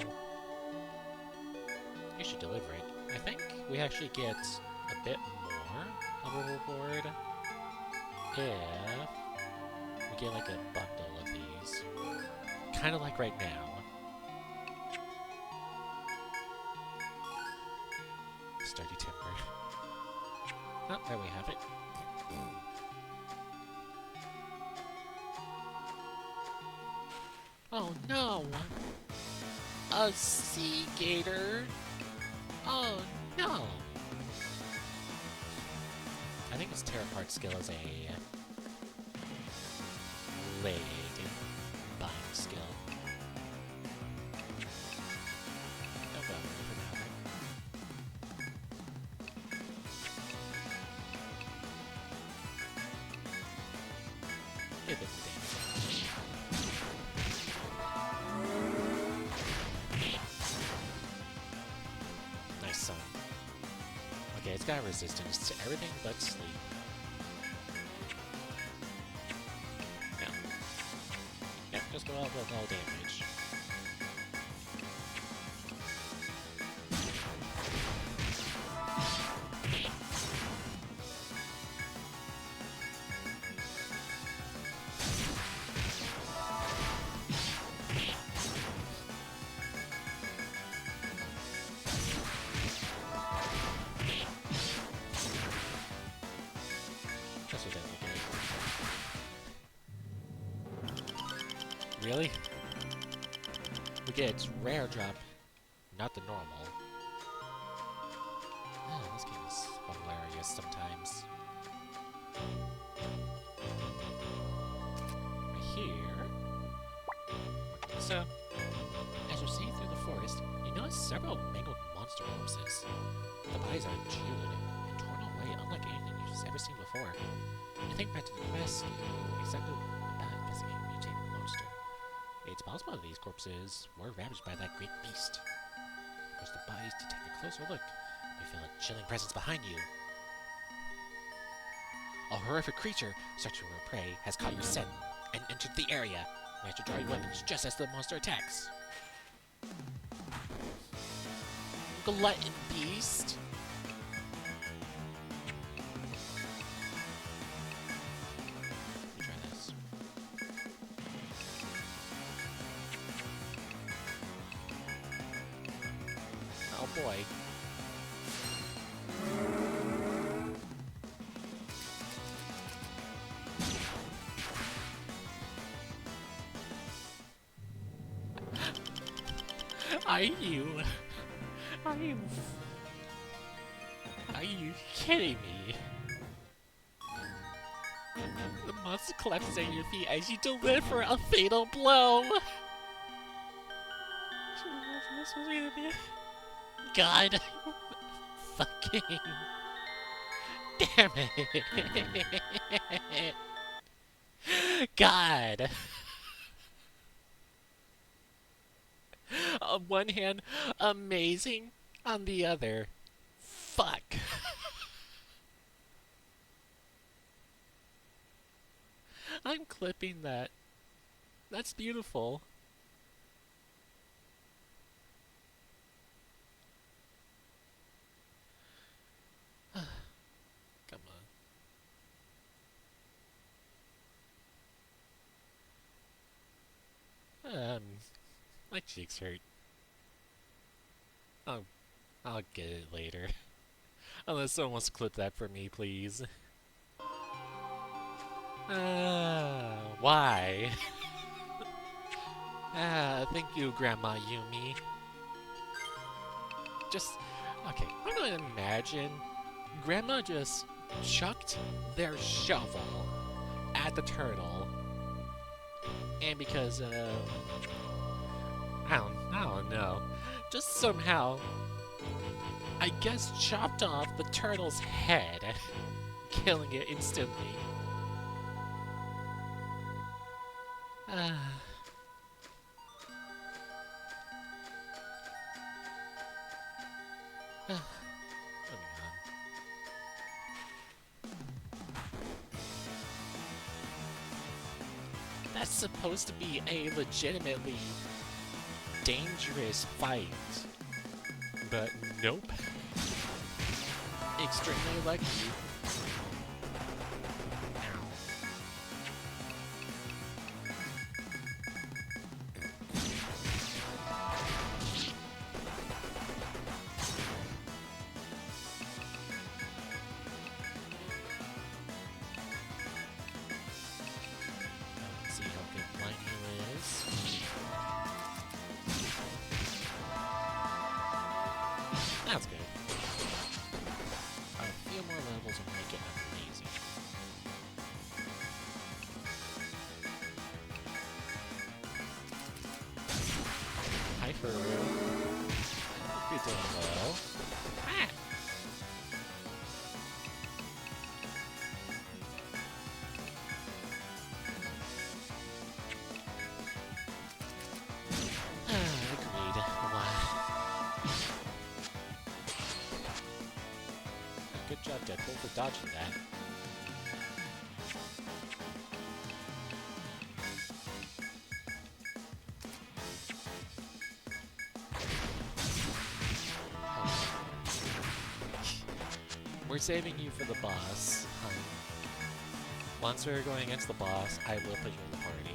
You should deliver it. I think we actually get a bit more of a reward if we get like a bundle of these. Kind of like right now. Sturdy timber. Oh, there we have it. Oh no! A sea gator! Oh no! I think his tear apart skill is a leg bind skill. Don't go away for now, right? Hit it with damage. Nice son. Okay, it's got resistance to everything but sleep. No. Yep, just go out with all damage. Really? We get its rare drop, not the normal. Oh, this game is hilarious sometimes. Right here. So, as you're seeing through the forest, you notice several mangled monster corpses. The bodies are chewed and torn away unlike anything you've ever seen before. You think back to the quest you accepted about investigating a mutated monster. It's possible that these corpses were ravaged by that great beast. Approach the bodies to take a closer look. You feel a chilling presence behind you. A horrific creature searching for prey has caught your scent and entered the area. You have to draw your weapons just as the monster attacks. Glutton beast. Let me try this. Oh boy. Are you kidding me? The monster collapses at your feet as you deliver a fatal blow. God. Fucking. Damn it. God! On one hand, amazing. On the other, fuck. I'm clipping that. That's beautiful. Come on. My cheeks hurt. I'll, I'll get it later. Unless someone wants to clip that for me, please. Why? Thank you, Grandma Yumi. Just, okay, I'm gonna imagine Grandma just chucked their shovel at the turtle, and because, I don't know, just somehow, I guess, chopped off the turtle's head, killing it instantly. Moving on. That's supposed to be a legitimately dangerous fight, but nope. Extremely lucky. See how good Lightning is. That's good. A few more levels will make it amazing. Hi, Furu. You're doing well. Ah! Agreed. Wow. Good job, Deadpool, for dodging that. We're saving you for the boss. Once we're going against the boss, I will put you in the party.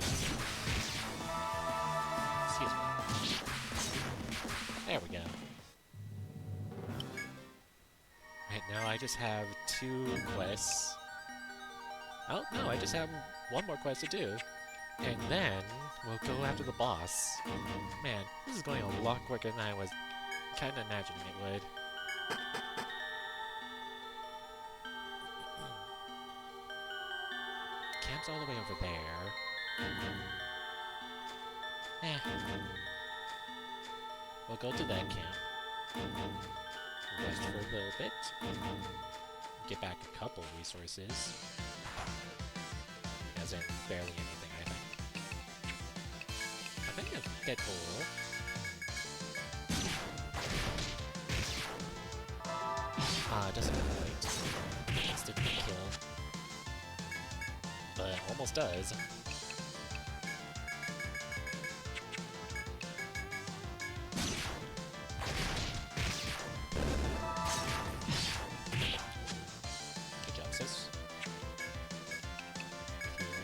Excuse me. There we go. Right now I just have 2 quests. Oh, no, I just have one more quest to do. And then we'll go after the boss. Man, this is going a lot quicker than I was kind of imagining it would. Camp's all the way over there. We'll go to that camp. Rest for a little bit. Get back a couple resources. As in, barely anything, I think. I think of Deadpool. Doesn't quite instantly kill. But almost does. Good job, sis.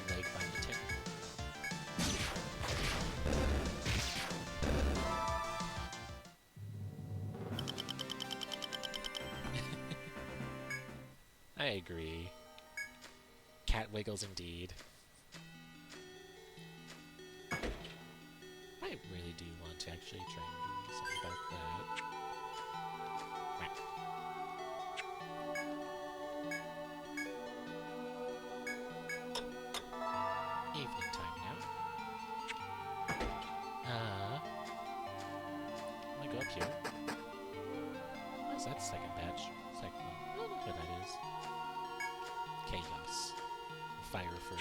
Leg by the tip. I agree. Cat wiggles indeed. I really do want to actually try and do something about that. Right. Evening time now. I'm gonna go up here. What is that second batch? Second one. I don't know what that is. Chaos. Fire for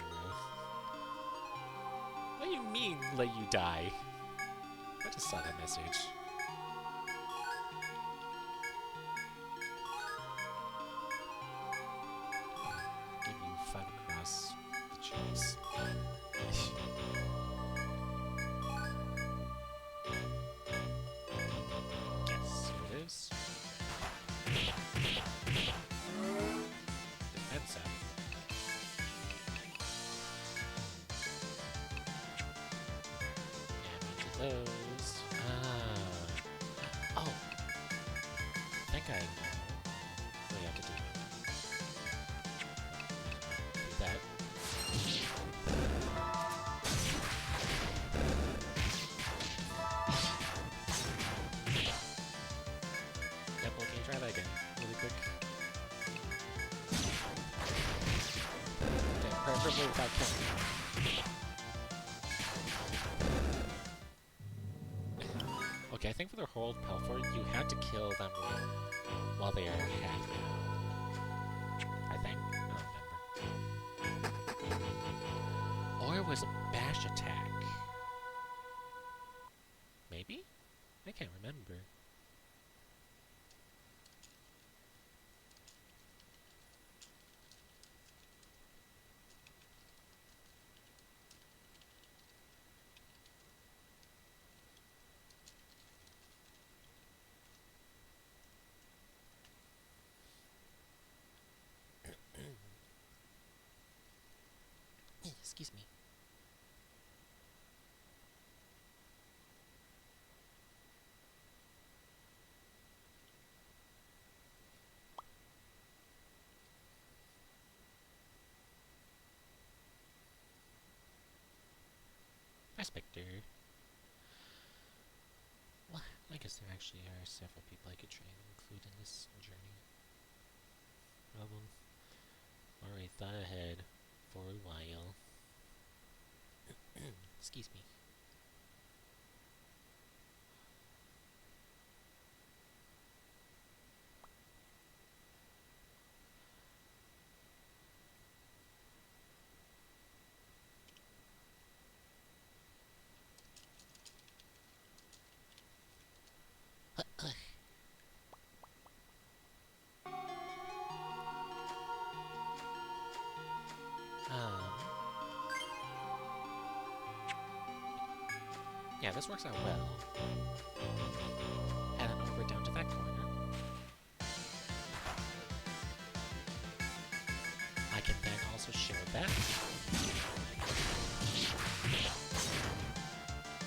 What do you mean, let you die? I just saw that message. Give you 5 across the chase. Guess who it is? Defense up. Those. Oh. I think I know what you have to do. Do that. Yep, okay, try that again. Really quick. Okay, preferably without killing. Okay, I think for the hold Pelfor, you had to kill them while they are half now. I think. I don't remember. Or it was a bash attack. Maybe? I can't remember. Excuse me. Hi, Spectre. Well, I guess there actually are several people I could try and include in this journey. Problem. Already thought ahead for a while. Excuse me. Yeah, this works out well. Head on over down to that corner. I can then also share that.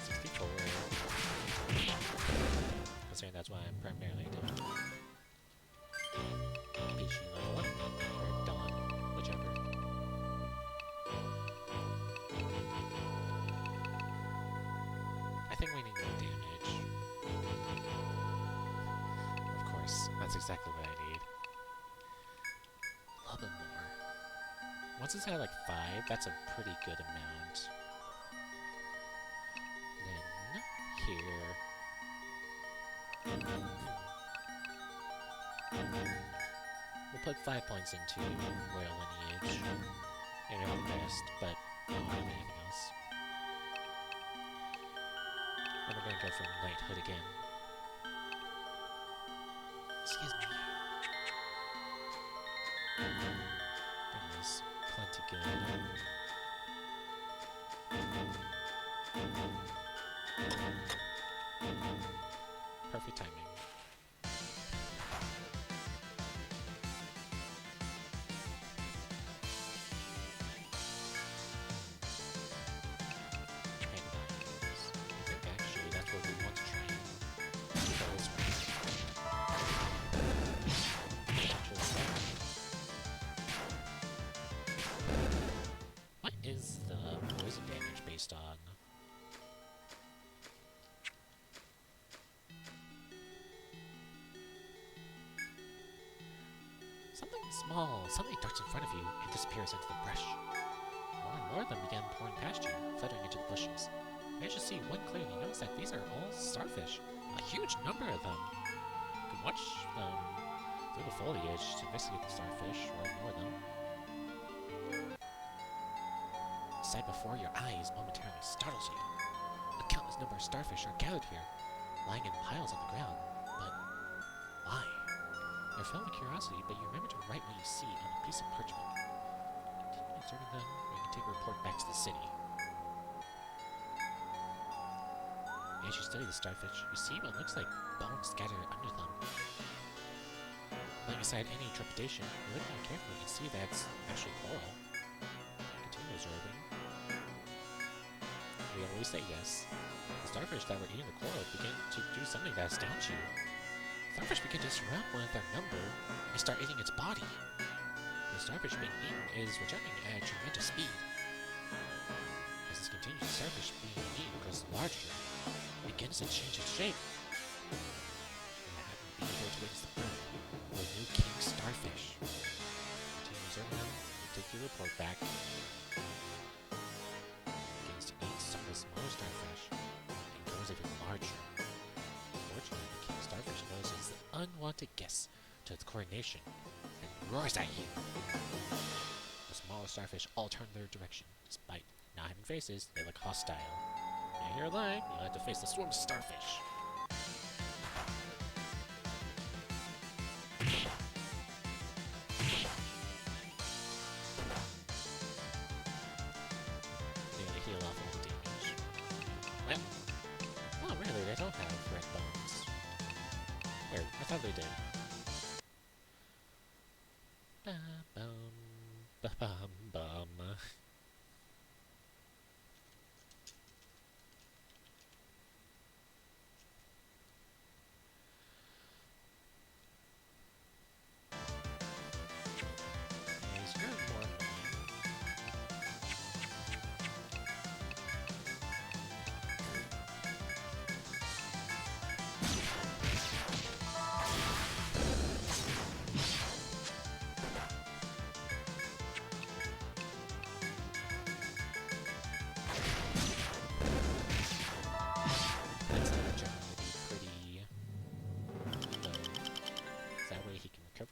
64. Considering that's why I'm primarily doing PG level up, or Dawn, whichever. I think we need more damage. Of course, that's exactly what I need. A little bit more. Once it's at like 5, that's a pretty good amount. Then, here. We'll put 5 points into Royal Lineage. Maybe not the best, but I don't have anything else. Then we're going to go for Knighthood again. Excuse me. That was plenty good. Perfect timing. On. Something small suddenly darts in front of you and disappears into the brush. More and more of them began pouring past you, fluttering into the bushes. You managed to see one clearly. Notice that these are all starfish. A huge number of them. You can watch them through the foliage to investigate the starfish or ignore them. sight before your eyes momentarily startles you. A countless number of starfish are gathered here, lying in piles on the ground. But why? You're filled with curiosity, but you remember to write what you see on a piece of parchment. Continue observing them, or you can take a report back to the city. As you study the starfish, you see what looks like bones scattered under them. Laying aside any trepidation, you look more carefully and see that's actually coral. Continue observing. We always say yes. The starfish that were eating the coral begin to do something that astounds you. Starfish begin to surround one of their number and start eating its body. The starfish being eaten is returning at tremendous speed. As this continues, the starfish being eaten grows larger. Begins to change its shape. You happen to be here to witness the birth of a new king starfish. Continue observing them, and take your report back. Begins to eat some of the smaller starfish, and grows even larger. Unfortunately, the king starfish notices an unwanted guest to its coronation, and roars at you. The smaller starfish all turn their direction. Despite not having faces, they look hostile. And you're alive, you'll have to face the swarm of starfish. They heal off all the damage. Well, oh really, they don't have red bones. Weird, I thought they did. Ba-bum, ba-bum, bum.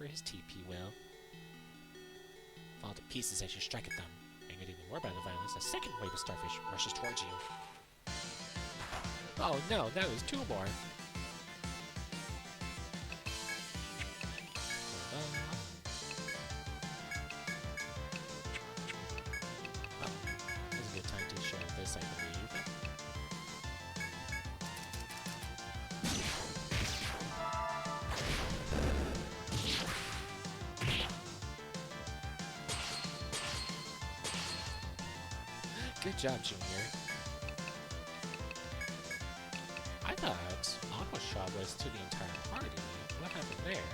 His TP well. Fall to pieces as you strike at them. Angered even more by the violence, a second wave of starfish rushes towards you. Oh no, that was two more. Well, this is a good time to share this, I believe. Good job, Junior. I thought Aquaphobia was to the entire party. What happened there?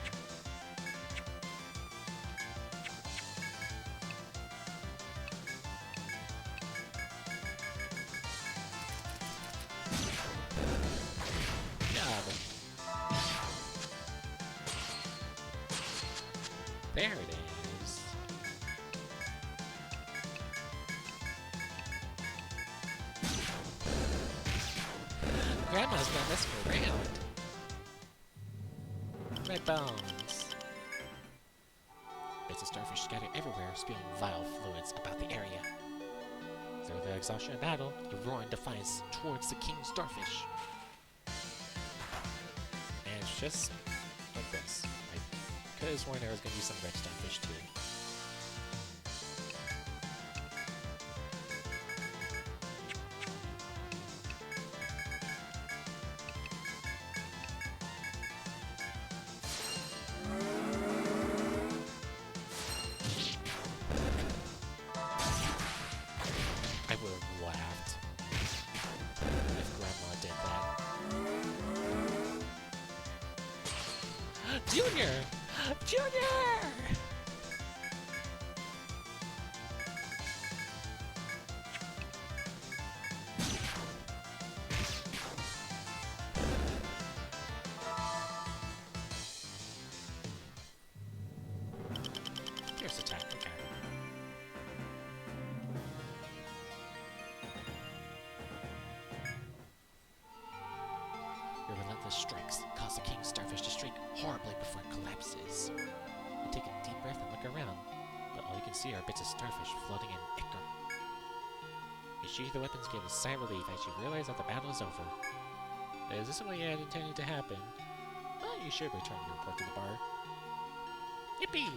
Job. There it is. Grandma's not messing around. Red bones. Bits of starfish scattered everywhere, spewing vile fluids about the area. Through the exhaustion of battle, you roar in defiance towards the king starfish. And it's just like this. I could have sworn there was going to be some red starfish too. Junior! Junior! Here's the tactic. Your relentless strikes cause the king starfish to shrink horribly before it collapses. You take a deep breath and look around, but all you can see are bits of starfish floating in ichor. You sheath the weapons, give a sigh of relief as you realize that the battle is over. Is this what you had intended to happen? Well, you should return your report to the bar. Yippee!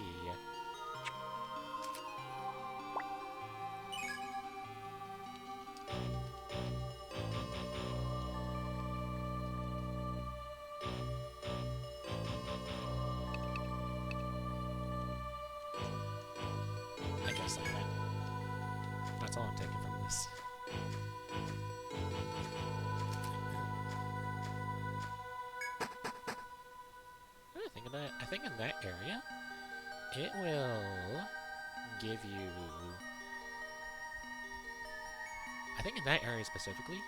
I guess that's all I'm taking from this. I think in that area, it will give you... I think in that area specifically,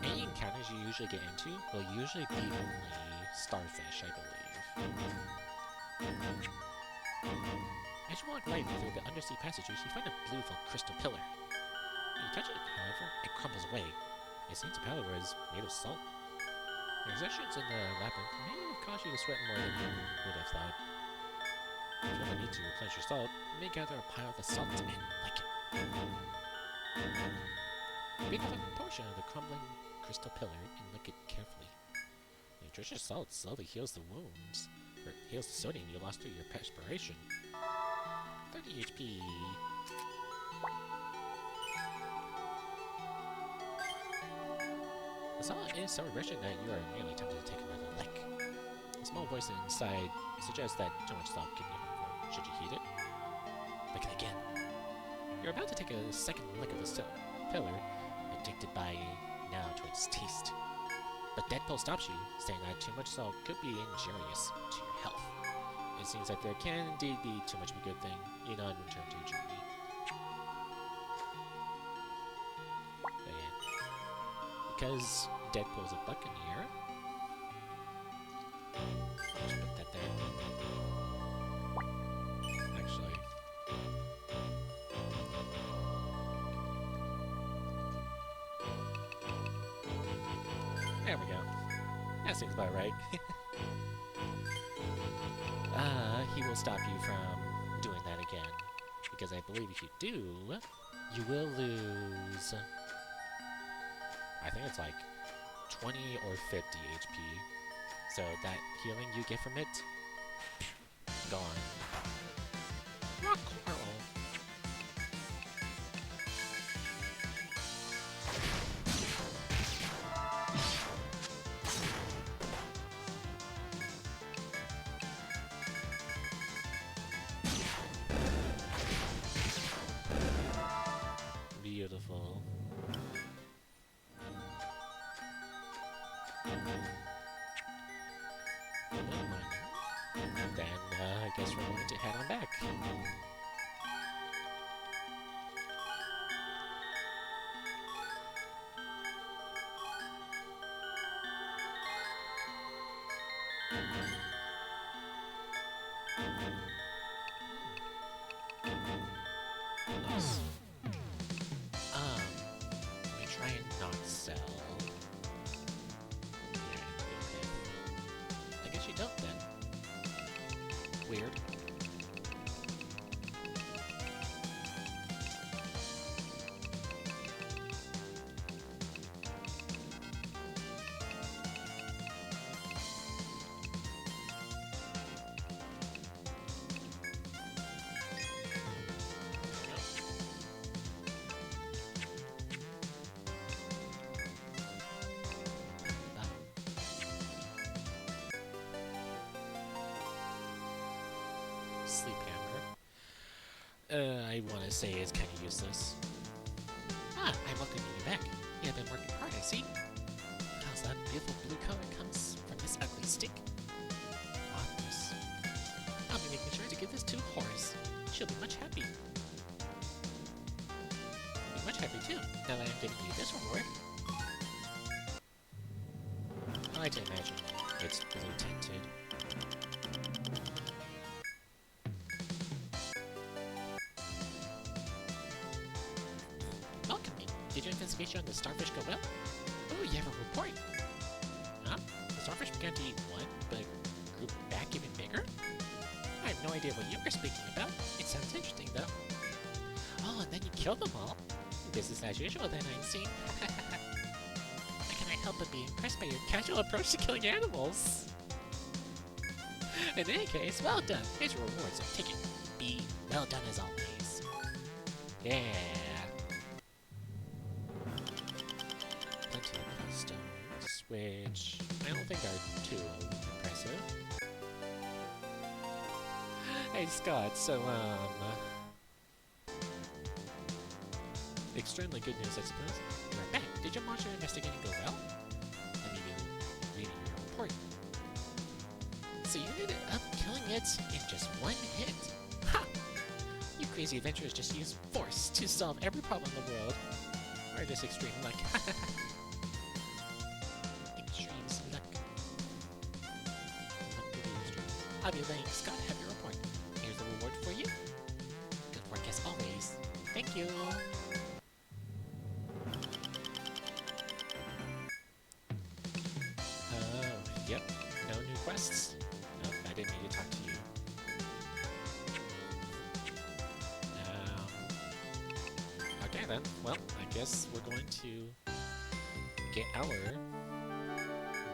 any encounters you usually get into will usually be only starfish, I believe. As you walk lightly through the undersea passages, you find a blue crystal pillar. When you touch it, however, it crumbles away. It seems the pillar was made of salt. Your exertions in the labyrinth may have caused you to sweat more than you would have thought. If you ever need to replenish your salt, you may gather a pile of the salt and lick it. Pick up a portion of the crumbling crystal pillar and lick it carefully. The nutritious salt slowly heals the wounds, or heals the sodium you lost through your perspiration. 30 HP. The salt is so refreshing that you are nearly tempted to take another lick. A small voice inside suggests that too much salt can be harmful should you heed it. Lick it again. You're about to take a second lick of the pillar, addicted by now to its taste. But Deadpool stops you, saying that too much salt could be injurious to your health. It seems that there can indeed be too much of a good thing. You know, and return to your journey. But yeah. Because Deadpool's a buccaneer, I'll just put that there. Actually. There we go. That seems about right. He will stop you from doing that again. Because I believe if you do, you will lose... I think it's like 20 or 50 HP. So that healing you get from it, gone. Rock coral. Beautiful. Then, I guess we're going to head on back. Nice. Let me try and not sell. I guess you don't then. Weird. Sleep hammer. I want to say it's kind of useless. Ah, I'm welcoming you back. You have been working hard, I see. How's that beautiful blue color comes from this ugly stick? Vastness. I'll be making sure to give this to Horace. She'll be much happy. I'll be much happy too, now that I'm giving you this reward. I like to imagine it's blue tinted. Did your investigation on the starfish go well? Oh, you have a report. Huh? The starfish began to eat one, but grew back even bigger? I have no idea what you were speaking about. It sounds interesting, though. Oh, and then you killed them all? Business as usual then, I see. How can I help but be impressed by your casual approach to killing animals? In any case, well done. Here's your reward, so take it. Be well done as always. Yeah. Plenty of stones, which I don't think are too impressive. Hey Scott, so extremely good news, I suppose. You're back. Did your monster investigating go well? I mean, reading your report. So you ended up killing it in just one hit. Ha! You crazy adventurers just use force to solve every problem in the world. Or just extreme luck. Extremes luck. Luck will be extreme. I'll be letting Scott have your report. Here's the reward for you. Good work as always. Thank you. Yep, no new quests. No, I didn't need to talk to you. Okay then, well, I guess we're going to get our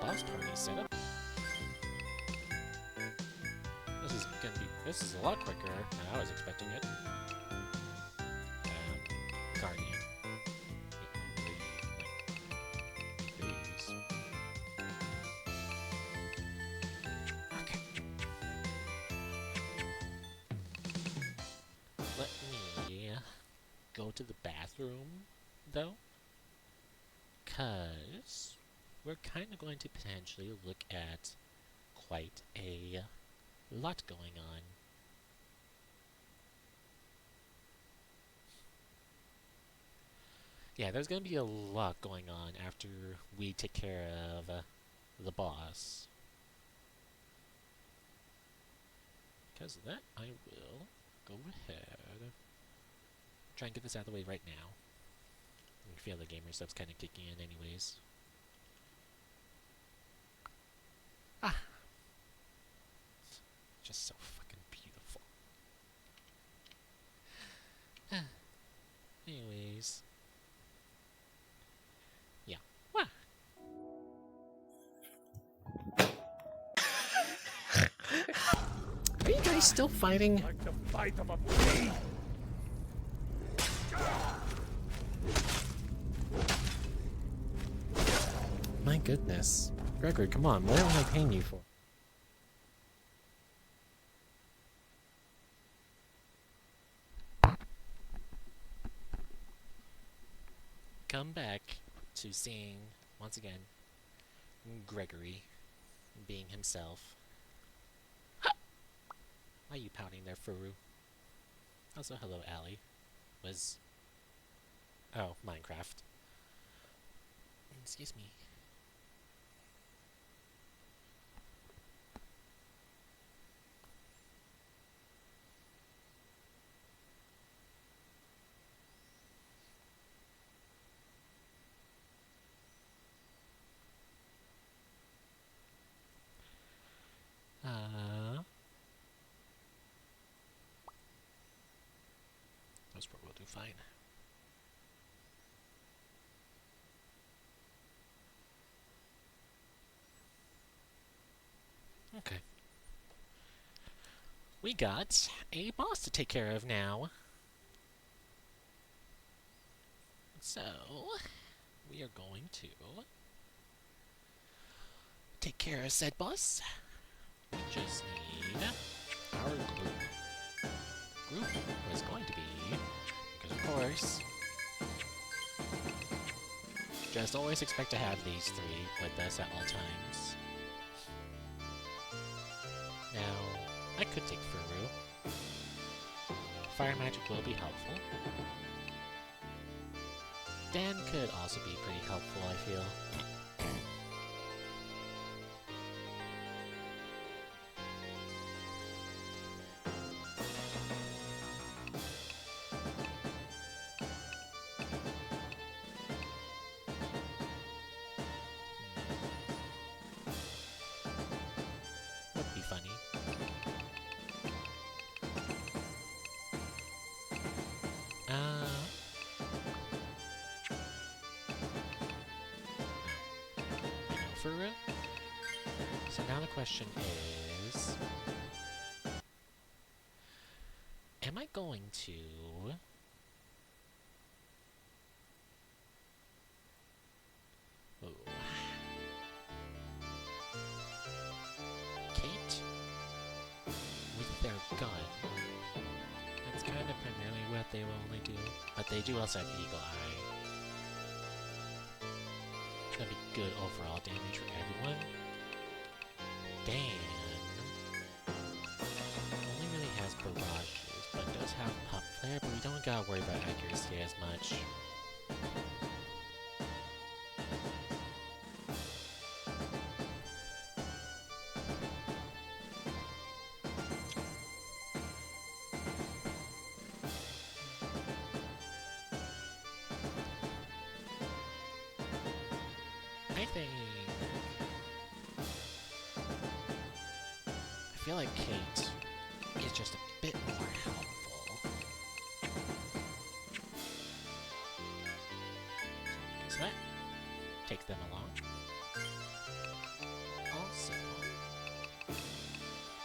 boss party set up. This is a lot quicker than I was expecting it. Guardian. Let me go to the bathroom, though, because we're kind of going to potentially look at quite a lot going on. Yeah, there's going to be a lot going on after we take care of the boss. Because of that, I will go ahead, try and get this out of the way right now. I feel the gamer stuff's kind of kicking in anyways. Ah! Just so fucking beautiful. Anyways. Yeah. Wah! Are you guys still fighting? Like the fight of a flea. My goodness. Gregory, come on, what am I paying you for? Come back to seeing, once again, Gregory being himself. Ha! Why are you pouting there, Furu? Also, hello, Allie. Oh, Minecraft. Excuse me. Those will do fine. Okay. We got a boss to take care of now. So, we are going to take care of said boss. We just need our group. The group was going to be, because of course, just always expect to have these three with us at all times. Now, I could take Furu. Fire magic will be helpful. Dan could also be pretty helpful, I feel. Would be funny. Furu. So now the question is, am I going to Kate with their gun? That's kind of primarily what they will only do, but they do also have the Eagle Eye. It's gonna be good overall damage for everyone. Dan only really has barrages, but does have pop flare, but we don't gotta worry about accuracy as much. I feel like Kate is just a bit more helpful. So that takes them along. Also,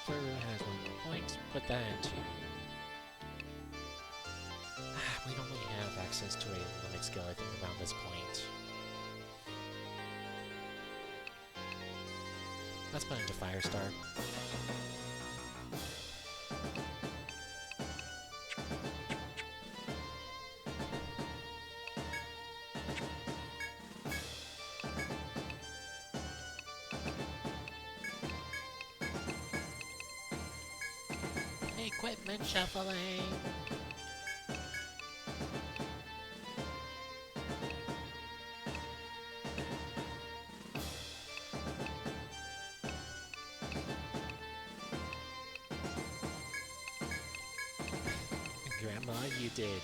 Furu has 1 more point. Put that into... we don't really have access to a limit skeleton around this point. Let's put into Firestar. Equipment shuffling! Grandma, you did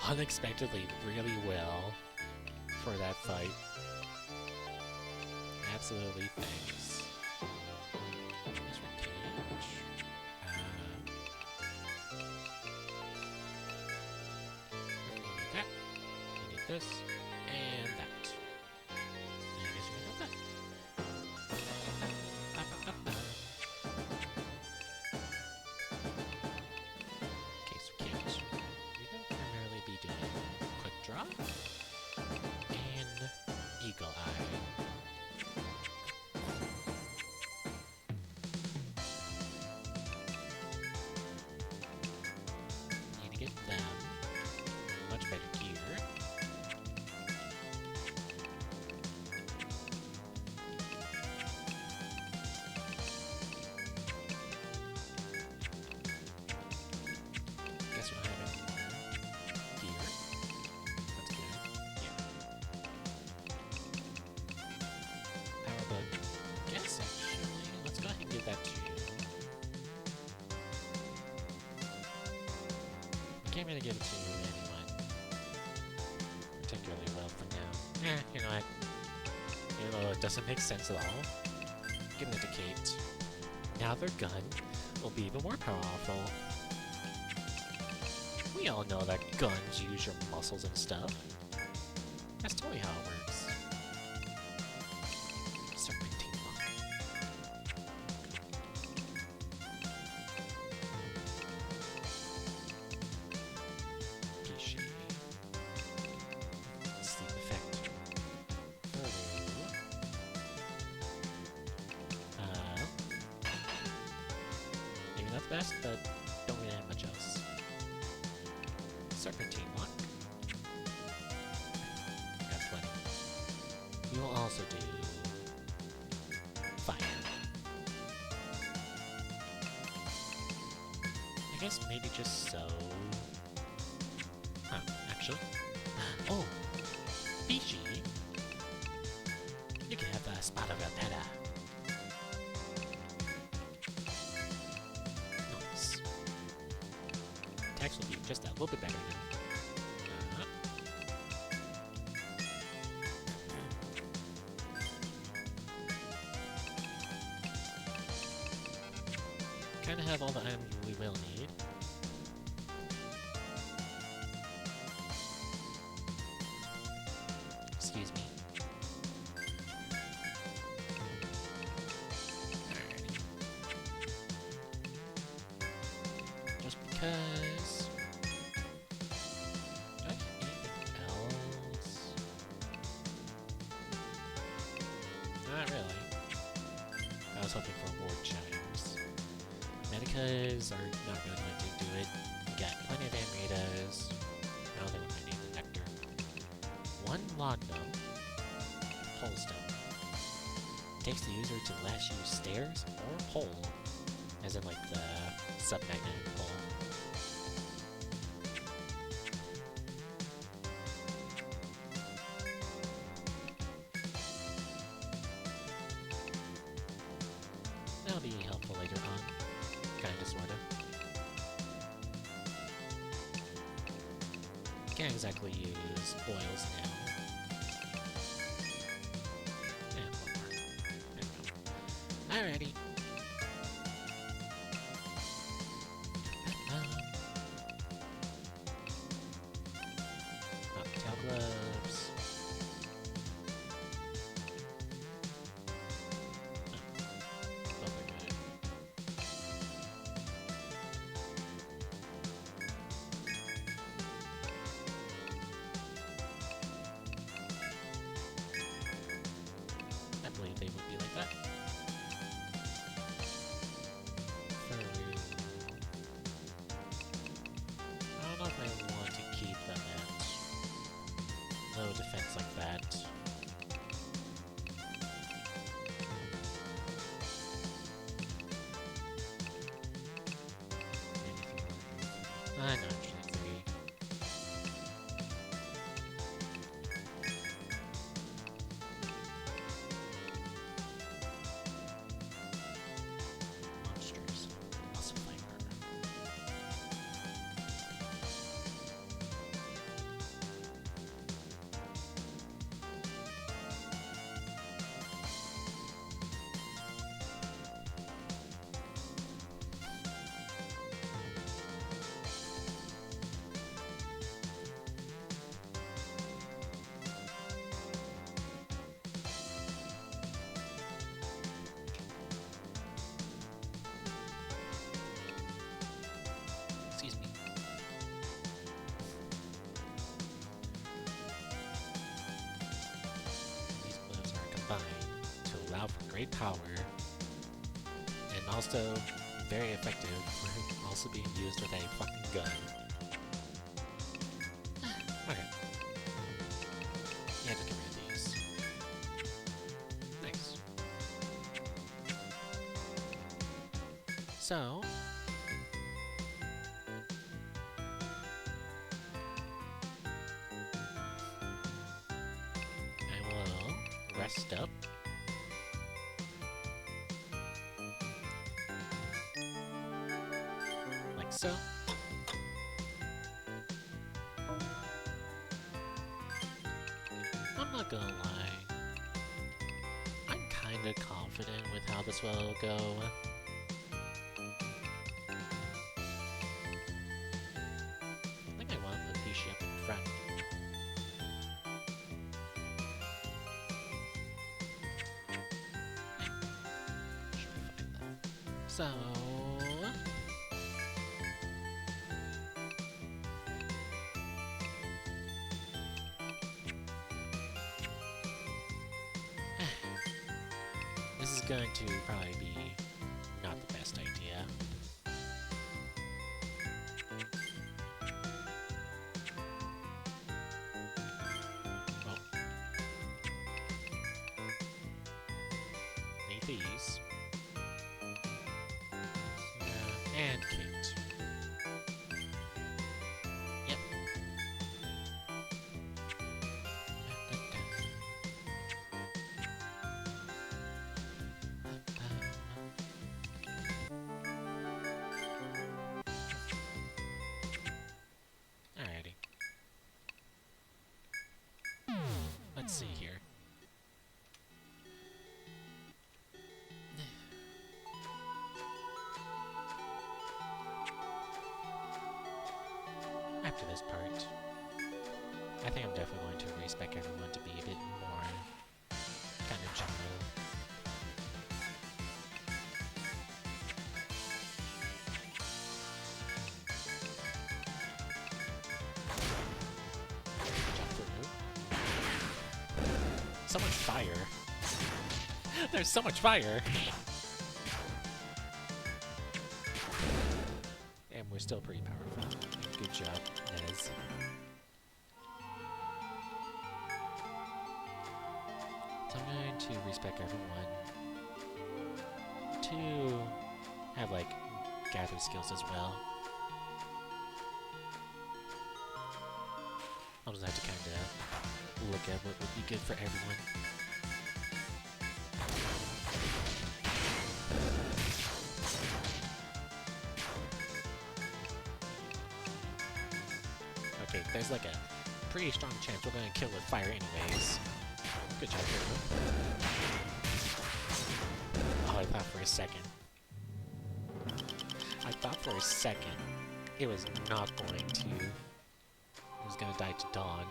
unexpectedly really well for that fight. Absolutely thanks. Let's engage. We need that. We need this. And that. And I guess we have that. Draw and Eagle Eye. Need to get them much better gear. Guess we don't have any gear. Yes, actually, let's go ahead and give that to you. Can't really give it to you anyway. Particularly well for now. You know what? Even though it doesn't make sense at all, giving it to Kate. Now their gun will be even more powerful. We all know that guns use your muscles and stuff. That's totally how it works. Best, but don't really have much else. Serpentine lock. Got plenty. We will also do fire. I guess maybe just so. Huh, actually. Oh! Bishi! You can have a spot of Velpeta. Attacks will be just a little bit better now. Kind of have all the items we will need. Excuse me. because... Do I have anything else? Not really. I was hoping for ward chimes. Medicas are not really going to do it. We got plenty of Amritas. I don't think I need the nectar. One laudanum. Pole stone. Takes the user to the last used stairs or pole. As in like the submagnetic pole. That'll be helpful later on. Kinda, sorta. Can't exactly use oils now. And one more. There we go. Alrighty. Cocktail gloves. Both are good. I believe they would be like that. Faru. I don't know if I want to keep them at low defense like that. No, actually 3. Monsters. Muscle fiber. Excuse me. These gloves are combined to allow for great power and also very effective for also being used with a fucking gun. Okay. Yeah, just get rid of these. Nice. So, I will rest up. Like so. I'm not gonna lie. I'm kinda confident with how this will go. I think I want to put Pishi up in front. Should be fine though. So... this is going to probably be not the best idea. Well, need these. And Kate. Yep. Alrighty. Let's see here. After this part, I think I'm definitely going to respec everyone to be a bit more kind of general. So much fire. There's so much fire! And we're still pretty powerful. Good job, Nez. So I'm going to respec everyone. To have, like, gather skills as well. I'll just have to kind of look at what would be good for everyone. Okay, there's like a pretty strong chance we're gonna kill with fire anyways. Good job, Hero. Oh, I thought for a second. It was not going to. It was gonna die to Dawn.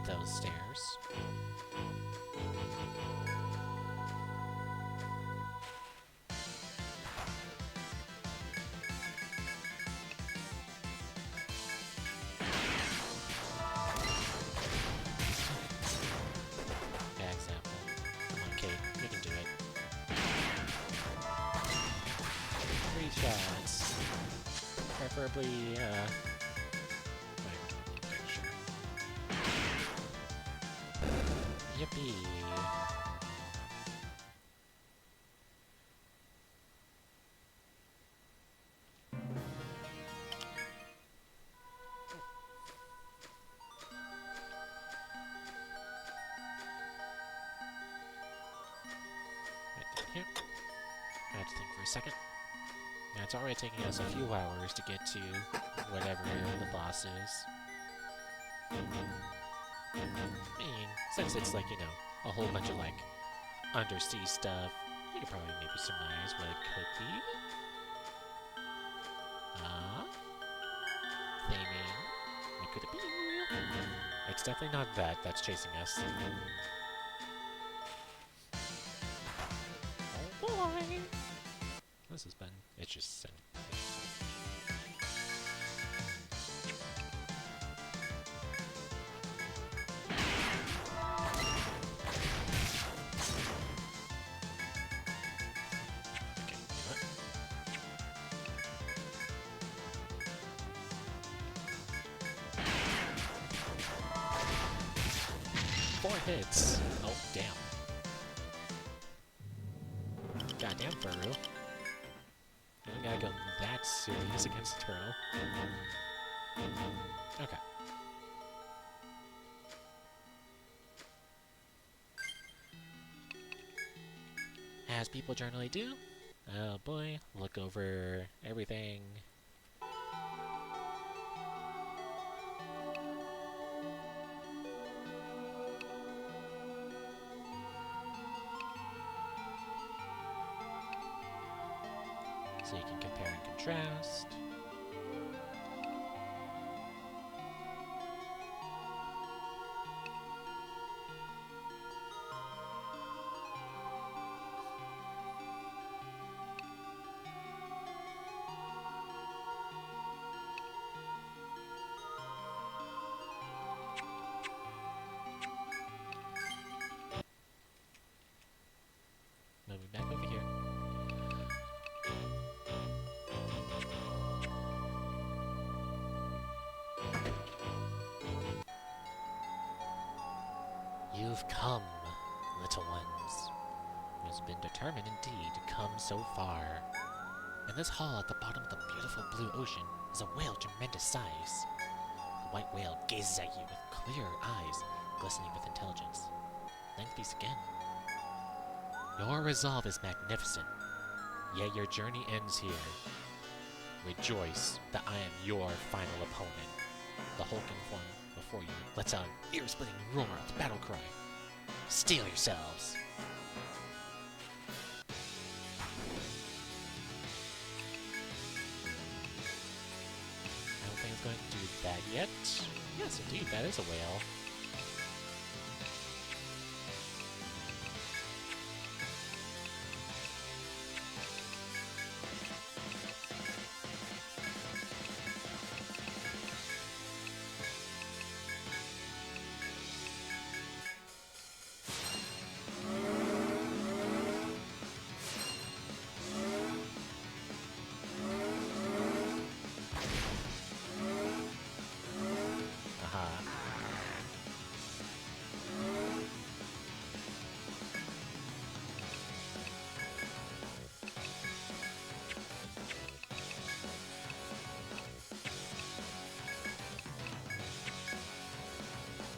Those stairs. Bad example. Come on, Kate. You can do it. 3 shots. Preferably, Yippee! Right down here. I have to think for a second. Now it's already taking us a few hours to get to whatever the boss is. I mean, since it's like, you know, a whole bunch of like undersea stuff, you could probably maybe surmise what it could be. Theming. What could it be? It's definitely not that that's chasing us. Oh boy! This has been. It's just sitting. Hits. Oh, damn. Goddamn, Furu. You don't gotta go that serious against a turtle. Okay. As people generally do. Oh boy, look over everything. So you can compare and contrast. Moving back over here. You've come, little ones. It has been determined indeed to come so far. In this hall at the bottom of the beautiful blue ocean is a whale tremendous size. The white whale gazes at you with clear eyes, glistening with intelligence. Then speaks again. Your resolve is magnificent, yet your journey ends here. Rejoice that I am your final opponent. The hulking form before you lets out an ear-splitting roar of the battle cry. Steel yourselves! going to do that yet. Yes, indeed, that is a whale.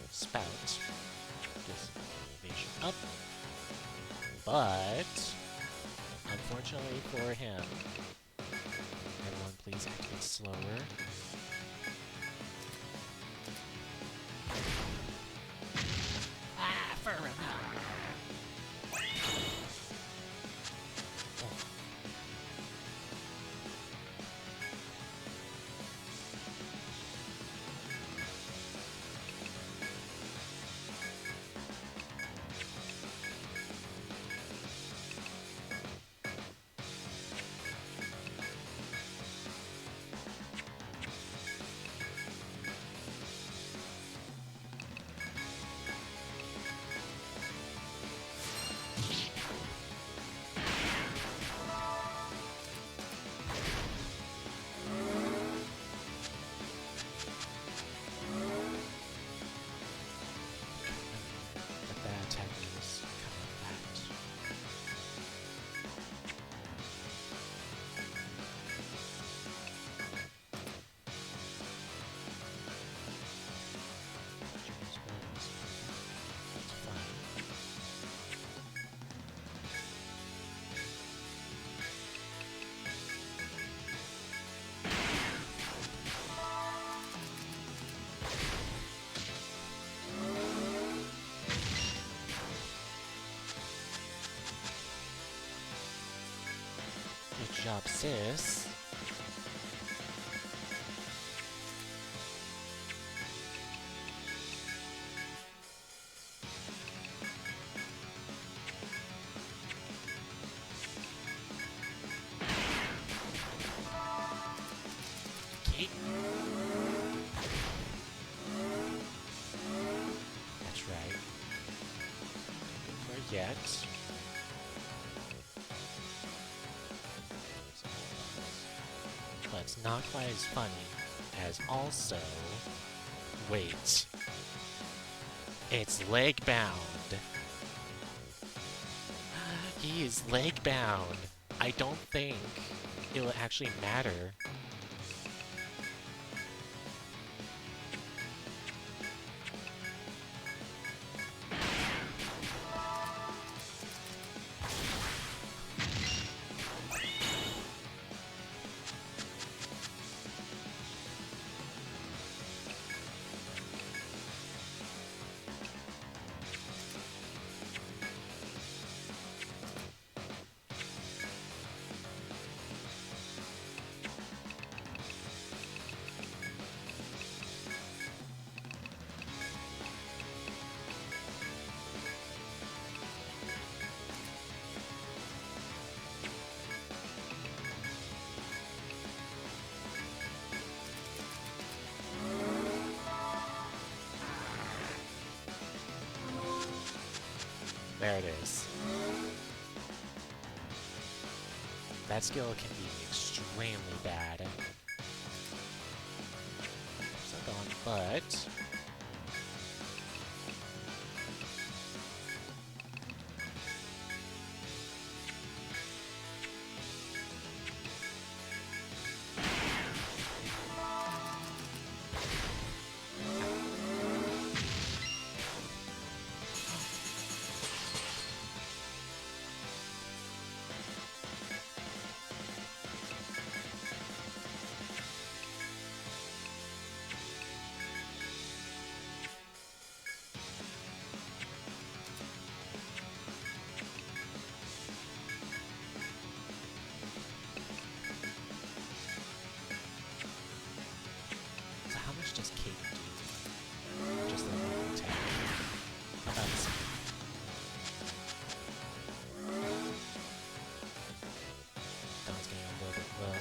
Spout gives elevation up, but unfortunately for him, everyone please activate slower. Ah, for a good job, sis. Okay. That's right. Not yet. But it's not quite as funny as also... Wait. It's leg bound. He is leg bound. I don't think it'll actually matter. There it is. That skill can be extremely bad. Stuck on, but... Let's just cape just that one attack. How about this? Don's getting a little bit low.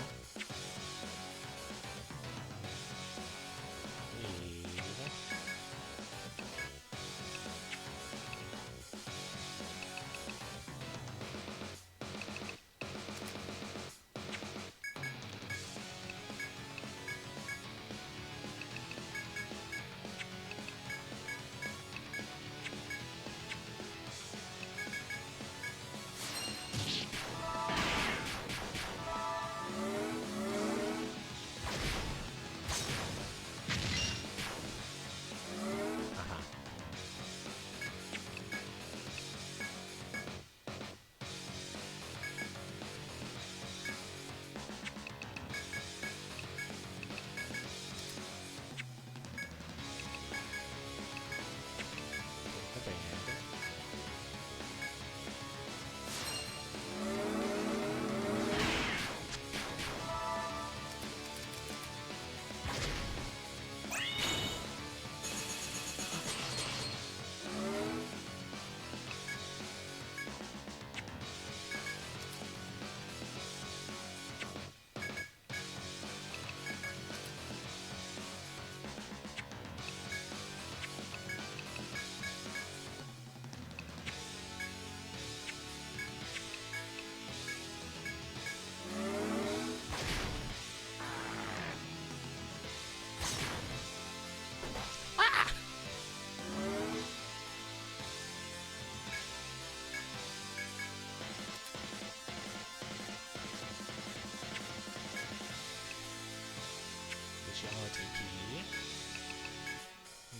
TP,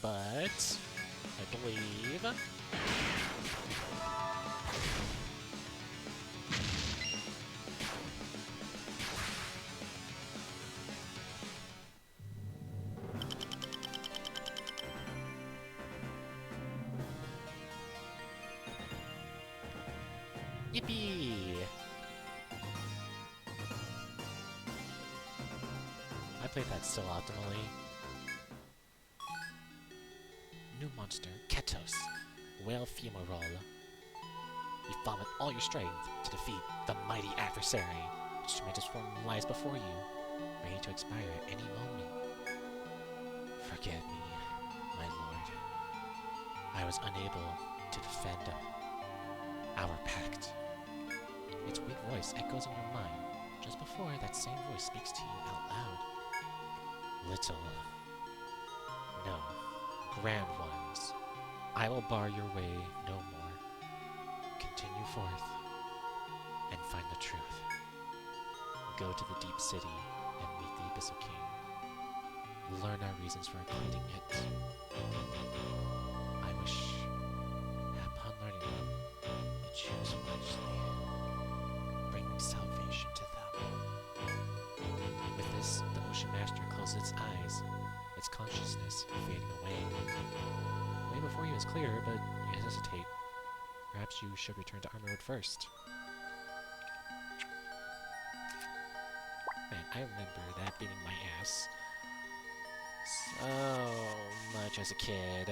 but I believe yippee! I played that still optimally. New monster, Ketos, whale femoral. You fought with all your strength to defeat the mighty adversary. Its tremendous form lies before you, ready to expire at any moment. Forgive me, my lord. I was unable to defend our pact. Its weak voice echoes in your mind, just before that same voice speaks to you out loud. Little, no, grand ones, I will bar your way no more. Continue forth, and find the truth. Go to the deep city, and meet the Abyssal King. Learn our reasons for appointing it. I wish, upon learning them, you choose wisely. Bring salvation to them. With this, the Ocean Master closes its eyes, its consciousness fading away. The way before you is clear, but you hesitate. Perhaps you should return to Armorwood first. Man, I remember that beating my ass so much as a kid.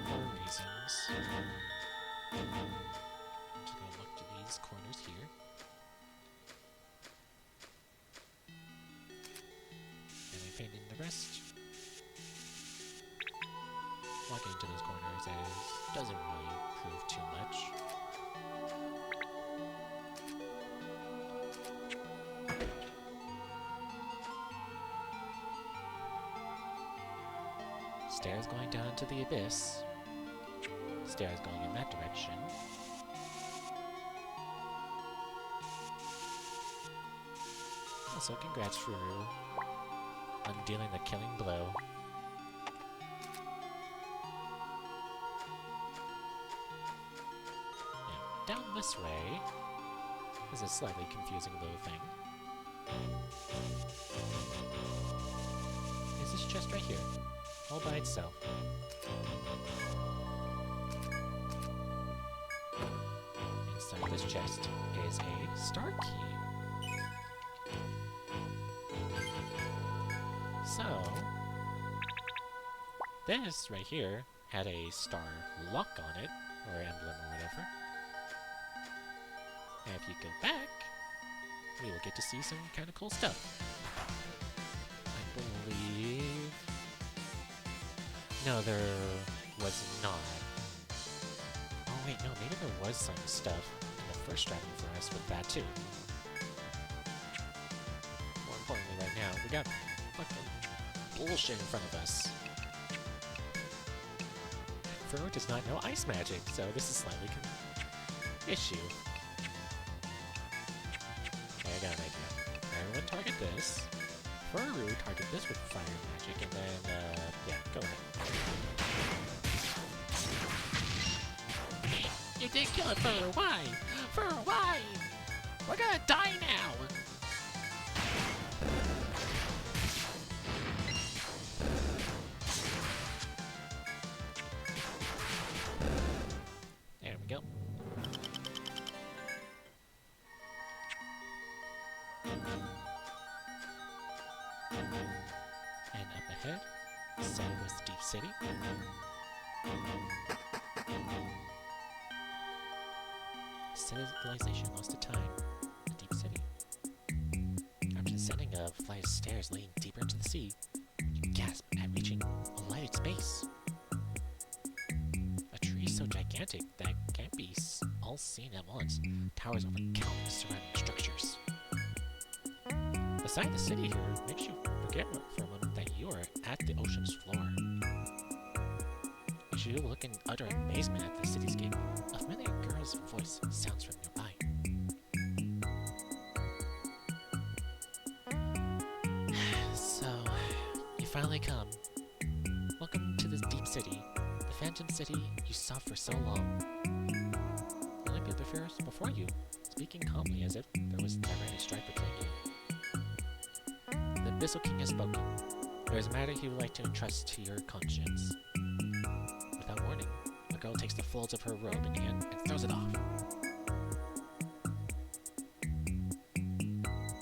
For reasons. I'm just gonna look to these corners here. And I'm painting the rest. Walking into those corners doesn't really prove too much. Stairs going down into the abyss. Stairs going in that direction. Also, congrats for undealing the killing blow. down this way. This is a slightly confusing little thing. Is this chest right here? All by itself. Inside this chest is a star key. So, this right here had a star lock on it, or emblem or whatever. And if you go back, we will get to see some kind of cool stuff. I believe... No, there was not. Oh wait, no, maybe there was some stuff in the first Dragon Forest with that too. More importantly right now, we got fucking bullshit in front of us. Furo does not know ice magic, so this is slightly issue. Okay, I got an idea. Everyone target this. Furu target this with fire magic, and then, yeah, go ahead. You did kill it, Furu! Why? Furu, why? We're gonna die now! There we go. And up ahead, so was the Deep City. Civilization lost to time. The Deep City. After descending a flight of stairs leading deeper into the sea, you gasp at reaching a lighted space. A tree so gigantic that can't be all seen at once towers over countless surrounding structures. The sight of the city here makes you forget for a moment that you are at the ocean's floor. As you look in utter amazement at the cityscape, a familiar girl's voice sounds from nearby. So, you finally come. Welcome to this deep city, the phantom city you sought for so long. Olympia appears before you, speaking calmly as if there was never any strife between you. The Abyssal King has spoken. There is a matter he would like to entrust to your conscience. Without warning, the girl takes the folds of her robe in hand and throws it off.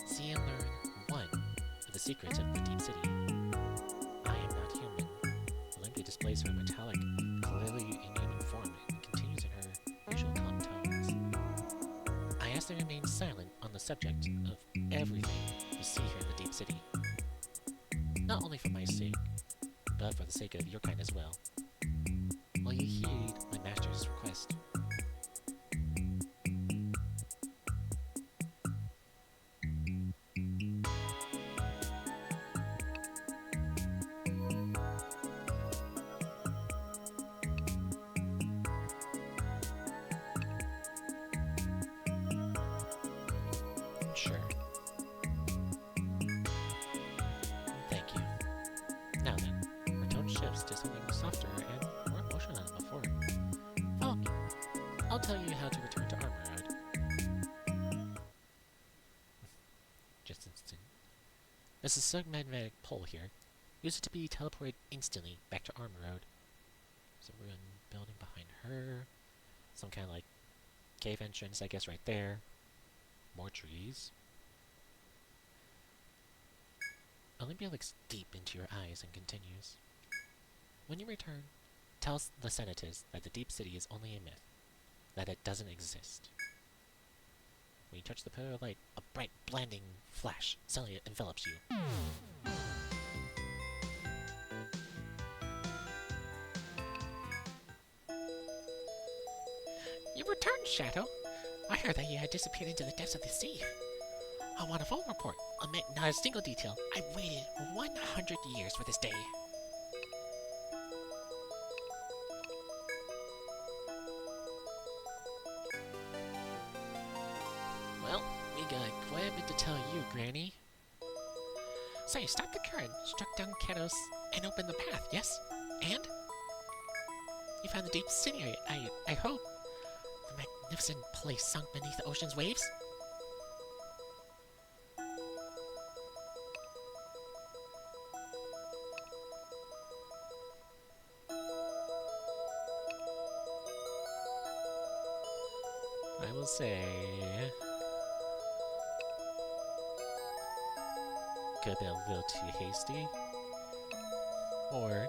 See and learn one of the secrets of the Deep City. I am not human. Olympia displays her metallic, clearly inhuman form and continues in her usual calm tones. I ask that you remain silent on the subject of everything you see here in the Deep City. Not only for my sake, but for the sake of your kind as well. Will you heed my master's request? Sure. Thank you. Now then, her tone shifts to something softer and more emotional than before. Follow me. I'll tell you how to return to Armor Road. Just instant. There's a submagnetic pole here. Use it to be teleported instantly back to Armor Road. There's a ruined building behind her. Some kind of like cave entrance, I guess, right there. More trees. Olympia looks deep into your eyes and continues. When you return, tell the Senators that the Deep City is only a myth, that it doesn't exist. When you touch the pillar of light, a bright, blinding flash suddenly envelops you. You returned, Shadow. I heard that you had disappeared into the depths of the sea. I want a full report. Omit not a single detail. I waited 100 years for this day. Well, we got quite a bit to tell you, Granny. So you stopped the current, struck down Kados, and opened the path, yes? And? You found the Deep City, I hope. The magnificent place sunk beneath the ocean's waves? I will say... could have been a little too hasty. Or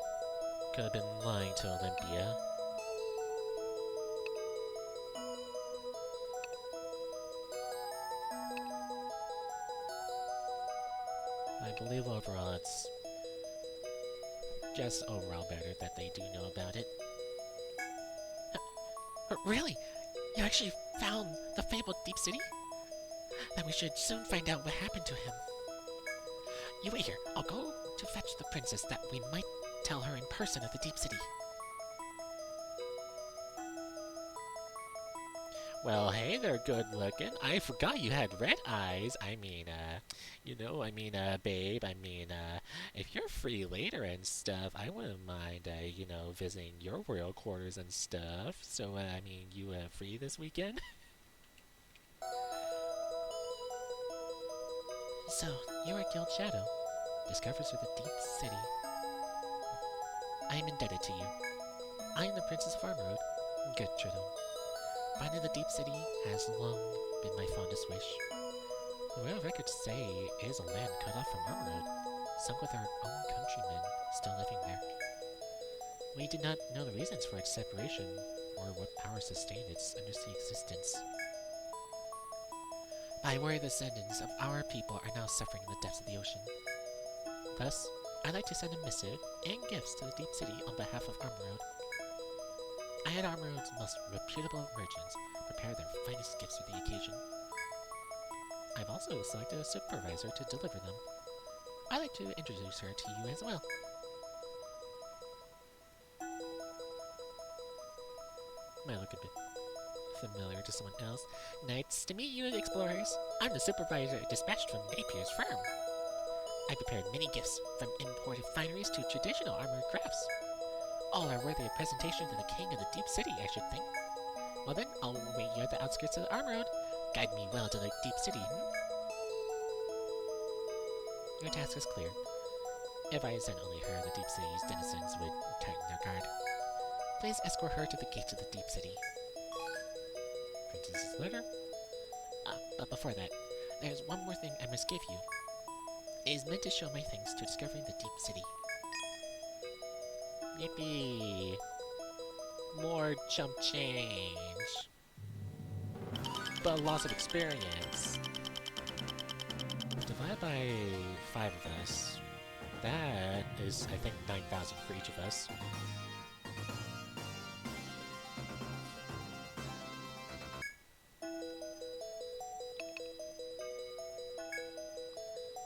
could have been lying to Olympia. I believe overall it's just overall better that they do know about it. Really? You actually found the fabled Deep City? Then we should soon find out what happened to him. You wait here. I'll go to fetch the princess that we might tell her in person of the Deep City. Well, hey there, good looking. I forgot you had red eyes. Babe, if you're free later and stuff, I wouldn't mind, visiting your royal quarters and stuff. So, you free this weekend? So, you're a guild shadow, discoverers of the Deep City. I am indebted to you. I am the Princess of Armroad, Gertrude. Finding the Deep City has long been my fondest wish. The royal records say it is a land cut off from Armroad, sunk with our own countrymen still living there. We do not know the reasons for its separation, or what power sustained its undersea existence. I worry the descendants of our people are now suffering in the depths of the ocean. Thus, I'd like to send a missive and gifts to the Deep City on behalf of Armroad. I had Armroad's most reputable merchants prepare their finest gifts for the occasion. I've also selected a supervisor to deliver them. I'd like to introduce her to you as well. Might look a bit familiar to someone else. Nice to meet you, explorers. I'm the supervisor dispatched from Napier's firm. I prepared many gifts, from imported fineries to traditional armored crafts. All are worthy of presentation to the king of the Deep City, I should think. Well then, I'll wait you at the outskirts of the Armroad. Guide me well to the Deep City, Your task is clear. If I sent only her, the Deep City's denizens would tighten their guard. Please escort her to the gates of the Deep City. Princess's letter? But before that, there's one more thing I must give you. It is meant to show my thanks to discovering the Deep City. Yippee! More chump change. But loss of experience. Divide by 5 of us. That is, I think, 9,000 for each of us.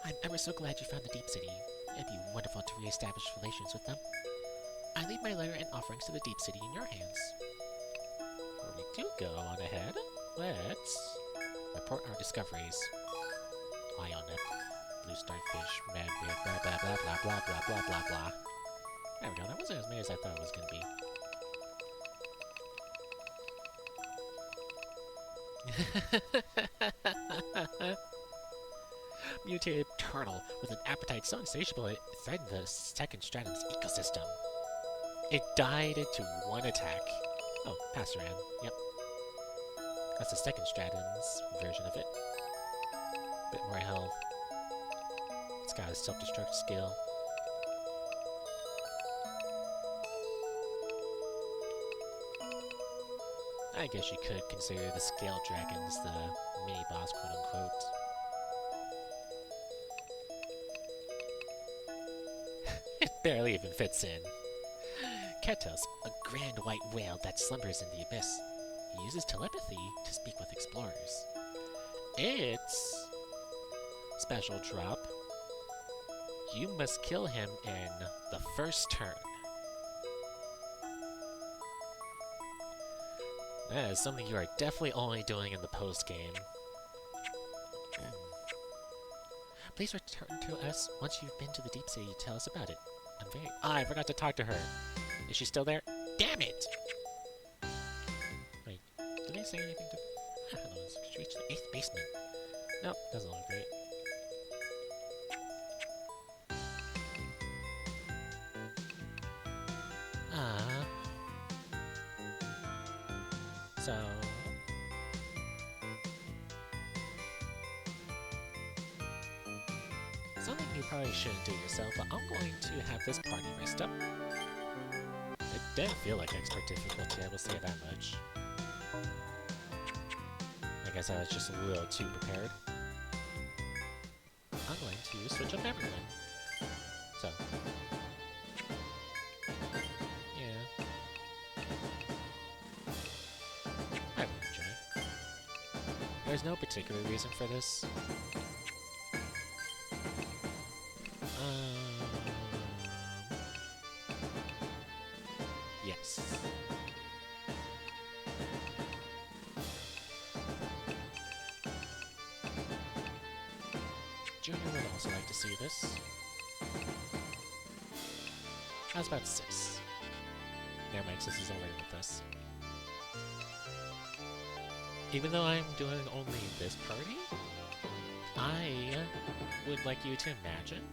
I'm ever so glad you found the Deep City. It'd be wonderful to re-establish relations with them. I leave my letter and offerings to the Deep City in your hands. Before we do go on ahead, let's report our discoveries. Eye on it. Blue starfish, mad weird, blah blah blah blah blah blah blah blah blah. There we go, that wasn't as many as I thought it was gonna be. Mutated turtle with an appetite so insatiable it threatened the second stratum's ecosystem. It died to one attack. Oh, Pastoran. Yep. That's the second stratum's version of it. Bit more health. It's got a self-destruct skill. I guess you could consider the scale dragons the mini-boss, quote-unquote. It barely even fits in. Ketos, a grand white whale that slumbers in the abyss. He uses telepathy to speak with explorers. Its special drop. You must kill him in the first turn. That is something you are definitely only doing in the post-game. Please return to us once you've been to the Deep City to tell us about it. I forgot to talk to her. Is she still there? Damn it! Wait, Did they say anything to... Hello, let's reach the 8th basement. Nope, doesn't look great. So... Something you probably shouldn't do yourself, but I'm going to have this party messed up. It didn't feel like extra difficulty, I will say that much. I guess I was just a little too prepared. I'm going to switch up everyone. So. Yeah. I will enjoy. There's no particular reason for this. Yes. Junior would also like to see this. How's about Sis? Never mind, Sis is already with us. Even though I'm doing only this party, I would like you to imagine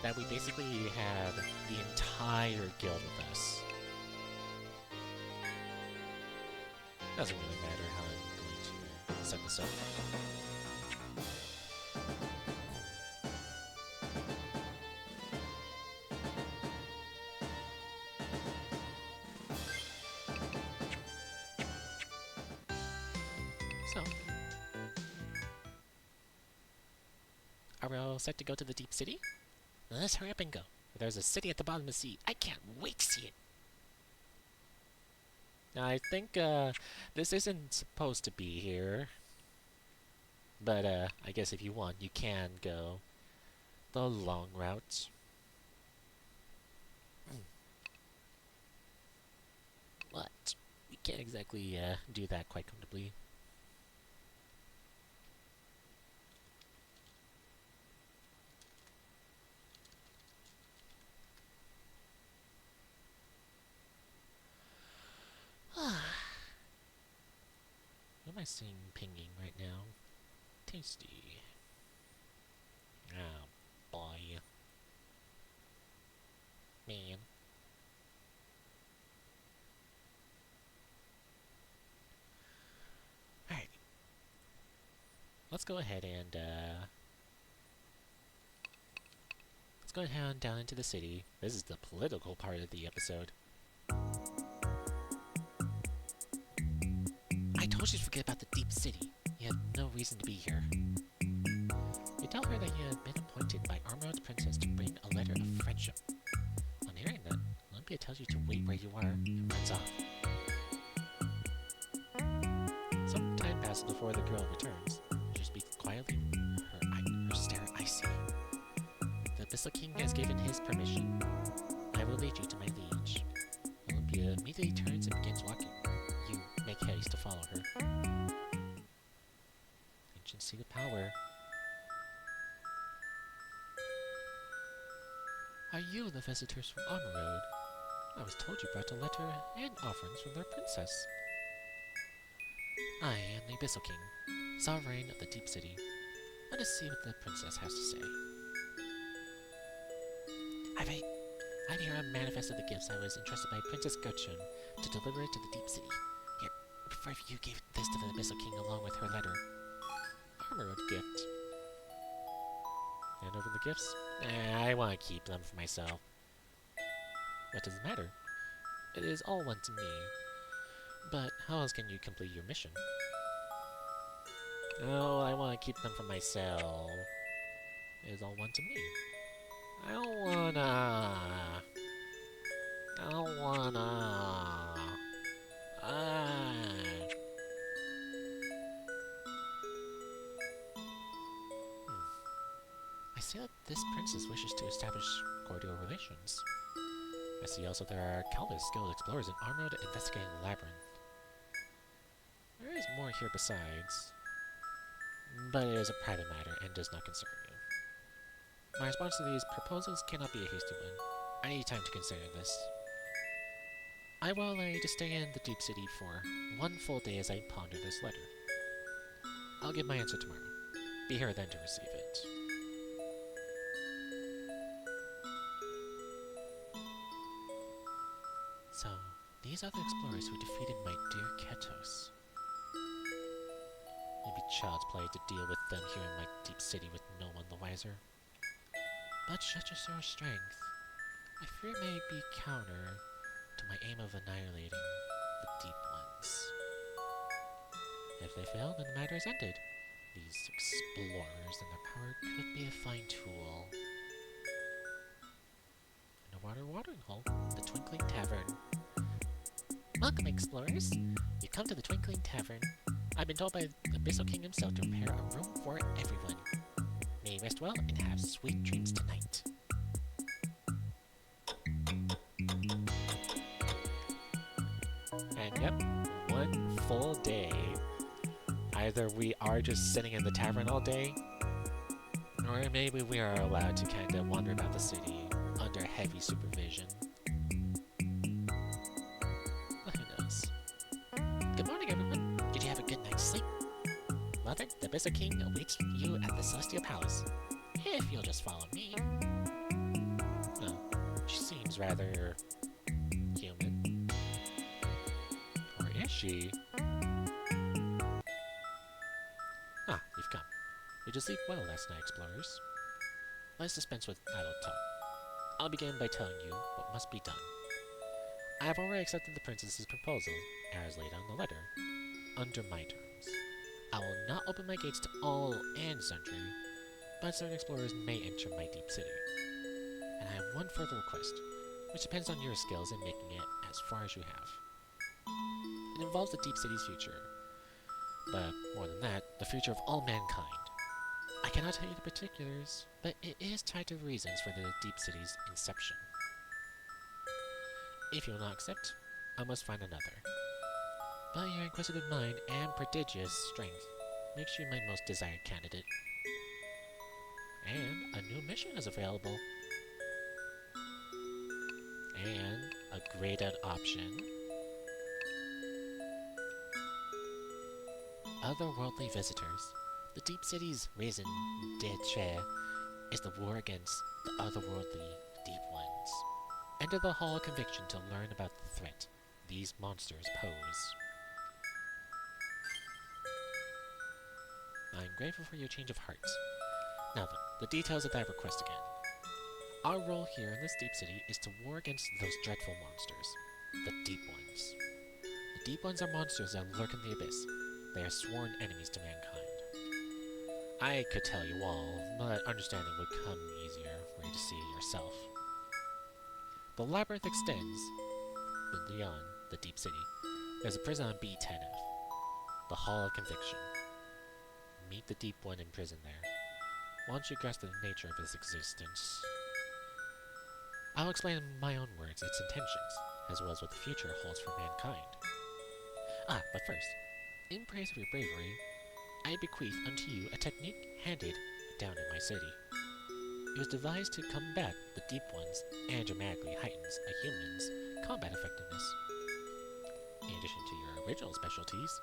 that we basically have the entire guild with us. Doesn't really matter how I'm going to set this up. So, are we all set to go to the deep city? Let's hurry up and go. There's a city at the bottom of the sea. I can't wait to see it. Now, I think this isn't supposed to be here. But I guess if you want, you can go the long route. But we can't exactly do that quite comfortably. What am I seeing pinging right now? Tasty. Oh, boy. Man. Alright. Let's go ahead and, let's go ahead down into the city. This is the political part of the episode. I told you to forget about the deep city. You had no reason to be here. You tell her that you had been appointed by Armorod's princess to bring a letter of friendship. On hearing that, Olympia tells you to wait where you are and runs off. Some time passes before the girl returns. She speaks quietly, her stare icy. The Abyssal King has given his permission. I will lead you to my liege. Olympia immediately turns and begins walking. You make haste to follow her. Ancient seat of power. Are you the visitors from Armorode? I was told you brought a letter and offerings from their princess. I am the Abyssal King, sovereign of the Deep City. Let us see what the princess has to say. I've here a manifest of the gifts I was entrusted by Princess Gertrude to deliver it to the Deep City. Here, before you gave this to the Abyssal King along with her letter. Armorode gift. Hand over the gifts? I want to keep them for myself. What does it matter? It is all one to me. But how else can you complete your mission? Oh, I want to keep them for myself. It is all one to me. I don't wanna... I see that this princess wishes to establish cordial relations. I see also there are countless skilled explorers in Armored investigating the labyrinth. There is more here besides, but it is a private matter and does not concern you. My response to these proposals cannot be a hasty one. I need time to consider this. I will just stay in the Deep City for one full day as I ponder this letter. I'll give my answer tomorrow. Be here then to receive it. So, these are the explorers who defeated my dear Ketos. Maybe child's play to deal with them here in my Deep City with no one the wiser. But such is their strength, I fear may be counter to my aim of annihilating the Deep Ones. If they fail, then the matter is ended. These explorers and their power could be a fine tool. Underwater watering hole, the Twinkling Tavern. Welcome, explorers! You've come to the Twinkling Tavern. I've been told by the Abyssal King himself to prepare a room for everyone. May you rest well and have sweet dreams tonight. And yep, one full day. Either we are just sitting in the tavern all day, or maybe we are allowed to kind of wander about the city under heavy supervision. Well, who knows? Good morning, everyone. Did you have a good night's sleep? Mother, the Abyssal King awaits you at the Celestial Palace. If you'll just follow me. Oh, she seems rather human. Or is she? Ah, you've come. Did you sleep well last night, explorers? Let's dispense with idle talk. I'll begin by telling you what must be done. I have already accepted the princess's proposal, as laid on the letter, under my terms. I will not open my gates to all and sundry, but certain explorers may enter my deep city. And I have one further request, which depends on your skills in making it as far as you have. It involves the deep city's future, but more than that, the future of all mankind. I cannot tell you the particulars, but it is tied to reasons for the deep city's inception. If you will not accept, I must find another. But your inquisitive mind and prodigious strength makes you my most desired candidate. And a new mission is available. And a grayed out option. Otherworldly visitors. The Deep City's raison d'etre is the war against the otherworldly Deep Ones. Enter the Hall of Conviction to learn about the threat these monsters pose. I am grateful for your change of heart. Now then, the details of that request again. Our role here in this Deep City is to war against those dreadful monsters, the Deep Ones. The Deep Ones are monsters that lurk in the abyss. They are sworn enemies to mankind. I could tell you all, but understanding would come easier were you to see it yourself. The labyrinth extends beyond the Deep City. There's a prison on B10F, the Hall of Conviction. Meet the Deep One in prison there. Once you grasp the nature of his existence, I'll explain in my own words its intentions, as well as what the future holds for mankind. Ah, but first, in praise of your bravery, I bequeath unto you a technique handed down in my city. It was devised to combat the Deep Ones and dramatically heightens a human's combat effectiveness. In addition to your original specialties,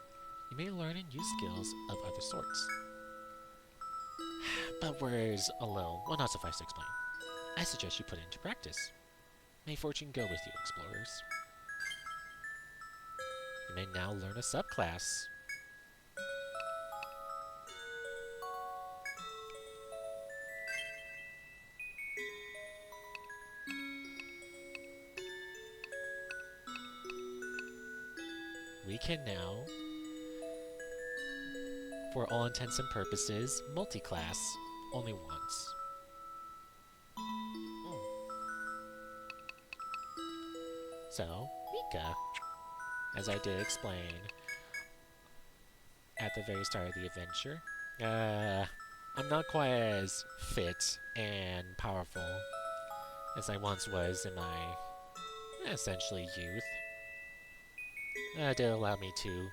you may learn and use skills of other sorts. But words alone will not suffice to explain. I suggest you put it into practice. May fortune go with you, explorers. You may now learn a subclass. We can now, for all intents and purposes, multi-class only once. So, Mika, as I did explain at the very start of the adventure, I'm not quite as fit and powerful as I once was in my, essentially, youth. That did allow me to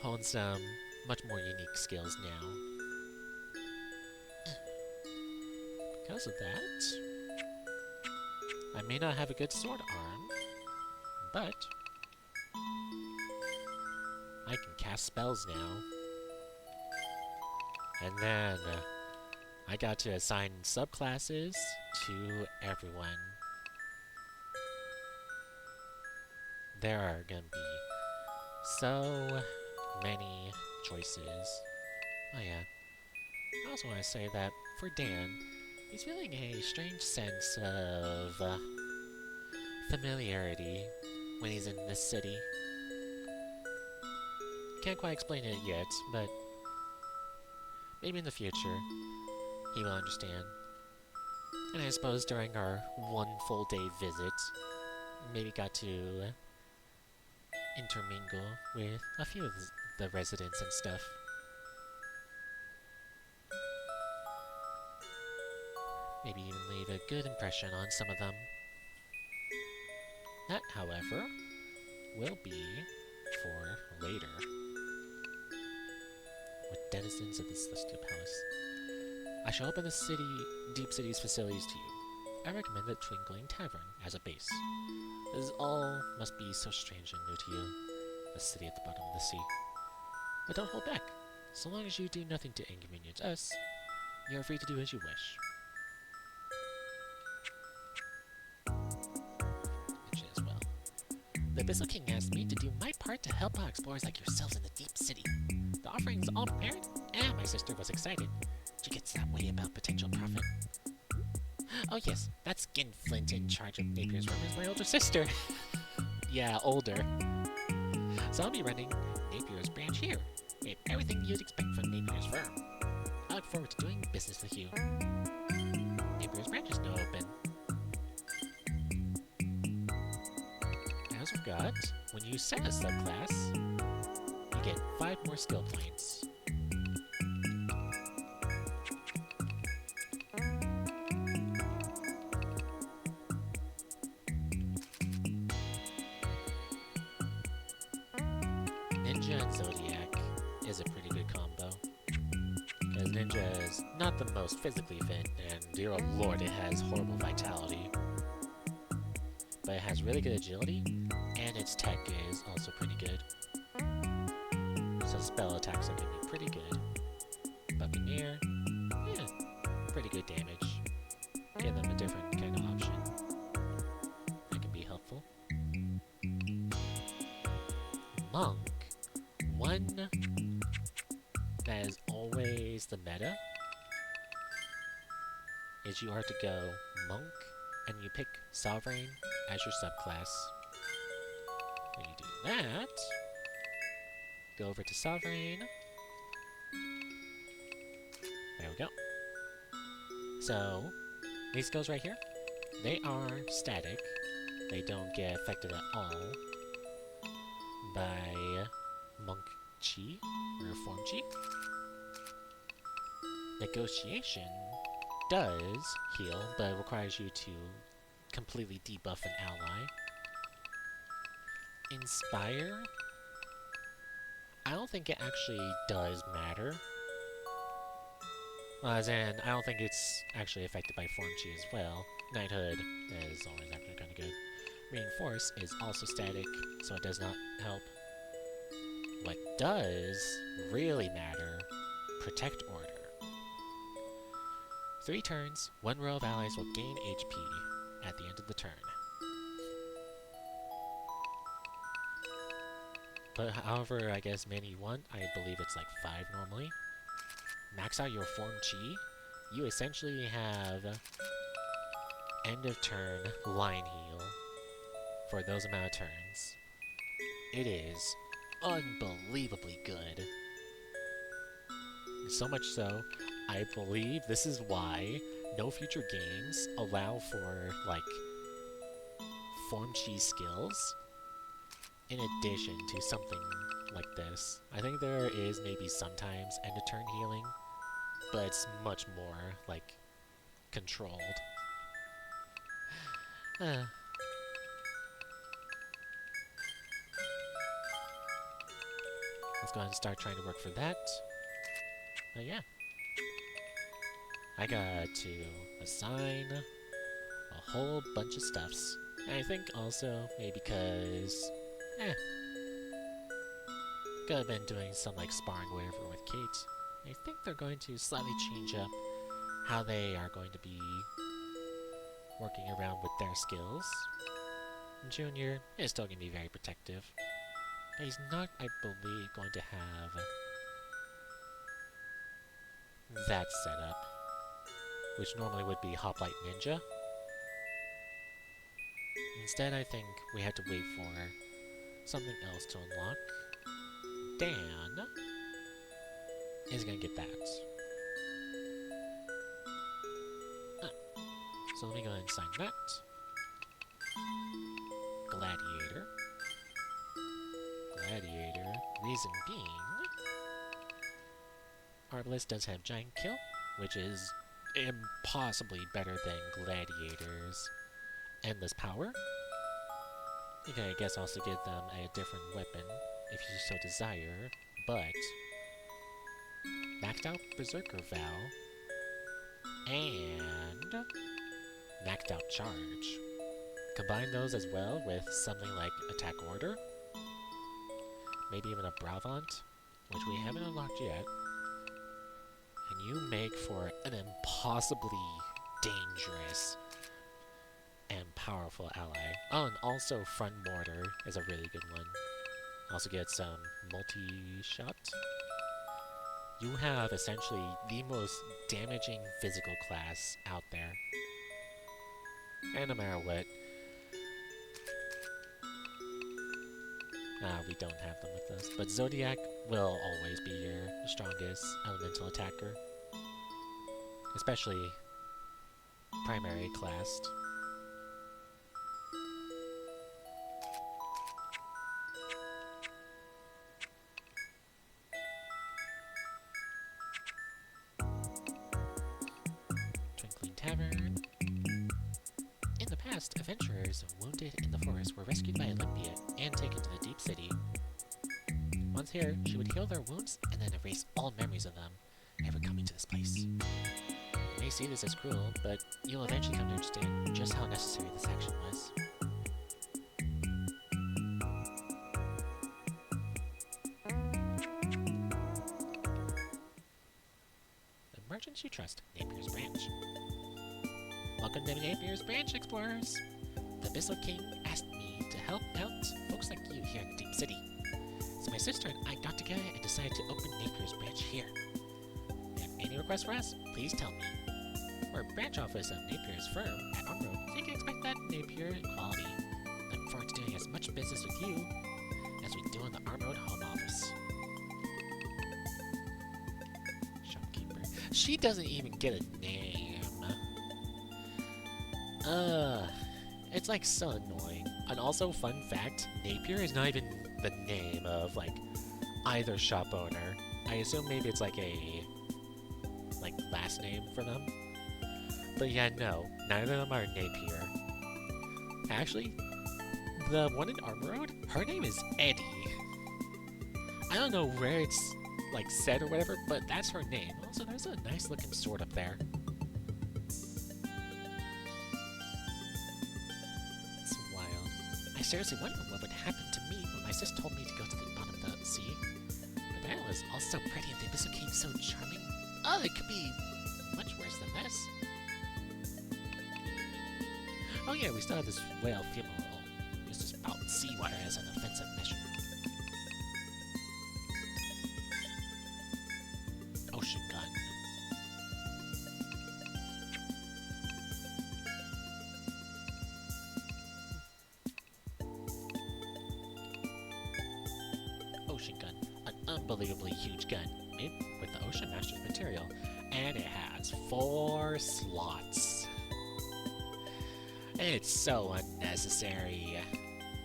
hone some much more unique skills now. Because of that, I may not have a good sword arm, but I can cast spells now. And then I got to assign subclasses to everyone. There are gonna be so many choices. Oh yeah. I also want to say that for Dan, he's feeling a strange sense of familiarity when he's in this city. Can't quite explain it yet, but maybe in the future he will understand. And I suppose during our one full day visit, maybe got to intermingle with a few of the residents and stuff. Maybe even leave a good impression on some of them. That, however, will be for later. With denizens of the Celestial Palace. I shall open the Deep City's facilities to you. I recommend the Twinkling Tavern as a base. This all must be so strange and new to you, a city at the bottom of the sea. But don't hold back. So long as you do nothing to inconvenience us, you are free to do as you wish. As well. The Abyssal King asked me to do my part to help out explorers like yourselves in the Deep City. The offerings all prepared, and my sister was excited. She gets that way about potential profit. Oh yes, that Skinflint in charge of Napier's room is my older sister. Yeah, older. So I'll be running Napier's branch here, with everything you'd expect from Napier's firm. I look forward to doing business with you. Napier's branch is now open. As we've got, when you set a subclass, you get 5 more skill points. Ninja and Zodiac is a pretty good combo. Because Ninja is not the most physically fit, and dear lord, it has horrible vitality. But it has really good agility, and its tech is also pretty good. So spell attacks are going to be pretty good. Buccaneer, yeah, pretty good damage. Give them a different kind of option. That can be helpful. Monk. One that is always the meta is you are to go Monk, and you pick Sovereign as your subclass. When you do that, go over to Sovereign. There we go. So, these skills right here, they are static. They don't get affected at all by Monk Chi, or Form Chi. Negotiation does heal, but it requires you to completely debuff an ally. Inspire, I don't think it actually does matter. Well, as in, I don't think it's actually affected by Form Chi as well. Knighthood is always actually kind of good. Reinforce is also static, so it does not help. What does really matter, Protect Order. 3 turns, 1 row of allies will gain HP at the end of the turn. But however, I guess many you want, I believe it's like 5 normally. Max out your Form Chi, you essentially have end of turn line heal for those amount of turns. It is unbelievably good. So much so, I believe this is why no future games allow for, like, Form Chi skills in addition to something like this. I think there is maybe sometimes end of turn healing, but it's much more, like, controlled. Let's go ahead and start trying to work for that. But yeah. I got to assign a whole bunch of stuffs. I think also maybe because, could have been doing some like sparring whatever with Kate. I think they're going to slightly change up how they are going to be working around with their skills. Junior is still going to be very protective. He's not, I believe, going to have that setup, which normally would be Hoplite Ninja. Instead, I think we have to wait for something else to unlock. Dan is going to get that. So let me go ahead and sign that. Gladiator. Gladiator. Reason being, Arbalest does have Giant Kill, which is impossibly better than Gladiator's Endless Power. You can, I guess, also give them a different weapon if you so desire, but maxed out Berserker Vow and maxed out Charge. Combine those as well with something like Attack Order, maybe even a Bravant, which we haven't unlocked yet, and you make for an impossibly dangerous and powerful ally. Oh, and also Front Mortar is a really good one. Also get some multi-shot. You have essentially the most damaging physical class out there. And no matter what, we don't have them with us. But Zodiac will always be your strongest elemental attacker. Especially primary classed. Twinkling Tavern. In the past, adventurers wounded in the forest were rescued by Olympia and taken to the deep city. Once here, she would heal their wounds and then erase all memories of them ever coming to this place. You may see this as cruel, but you'll eventually come to understand just how necessary this action was. The merchants you trust, Napier's Branch. Welcome to Napier's Branch, explorers! The Abyssal King asked me to help out folks like you here in the Deep City. So my sister and I got together and decided to open Napier's Branch here. If you have any requests for us, please tell me. We're a branch office of Napier's firm at Arm Road, so you can expect that Napier quality. Looking forward to doing as much business with you as we do in the Arm Road home office. Shopkeeper. She doesn't even get a name. It's like so annoying. And also, fun fact, Napier is not even the name of like either shop owner. I assume maybe it's like a last name for them. But yeah, no, neither of them are Napier. Actually, the one in Armor Road, her name is Eddie. I don't know where it's like said or whatever, but that's her name. Also, there's a nice looking sword up there. I seriously wonder what would happen to me when my sis told me to go to the bottom of the sea. But the island was all so pretty and the Abyssal King so charming. Oh, it could be much worse than this. Oh yeah, we still have this whale funeral. Use this spout seawater as an offensive measure. Ocean gun. Ocean gun, an unbelievably huge gun made with the Ocean Master's material, and it has 4 slots. It's so unnecessary.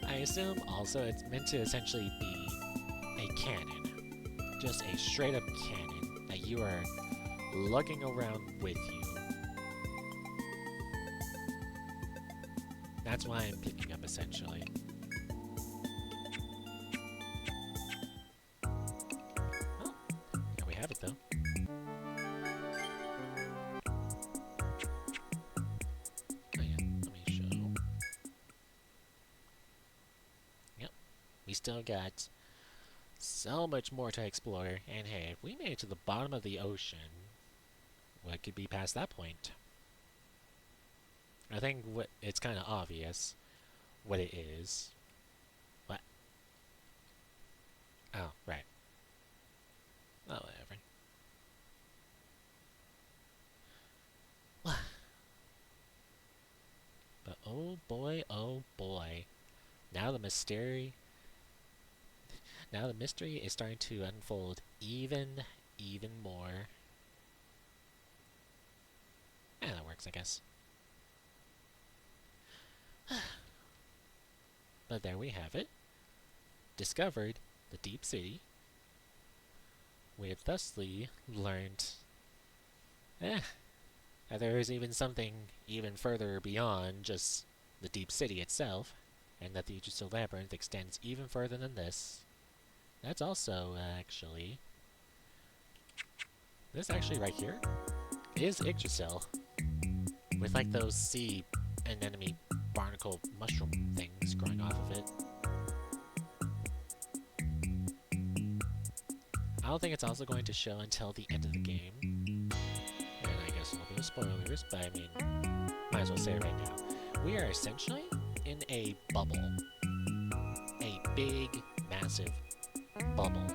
I assume also it's meant to essentially be a cannon, just a straight up cannon that you are lugging around with you. That's why I'm picking up essentially. It though. Oh yeah, let me show. still got so much more to explore. And hey, if we made it to the bottom of the ocean, what could be past that point? I think it's kind of obvious what it is. What? Oh, right. Oh, whatever. But oh boy. Now the mystery is starting to unfold even more. Yeah, that works, I guess. But there we have it. Discovered the deep city. We have thusly learned that there is even something even further beyond just the deep city itself, and that the Yggdrasil labyrinth extends even further than this. That's also actually this actually right here is Yggdrasil, with like those sea anemone barnacle mushroom things growing off of it. I don't think it's also going to show until the end of the game. And I guess a little bit of spoilers, but I mean, might as well say it right now. We are essentially in a bubble. A big, massive bubble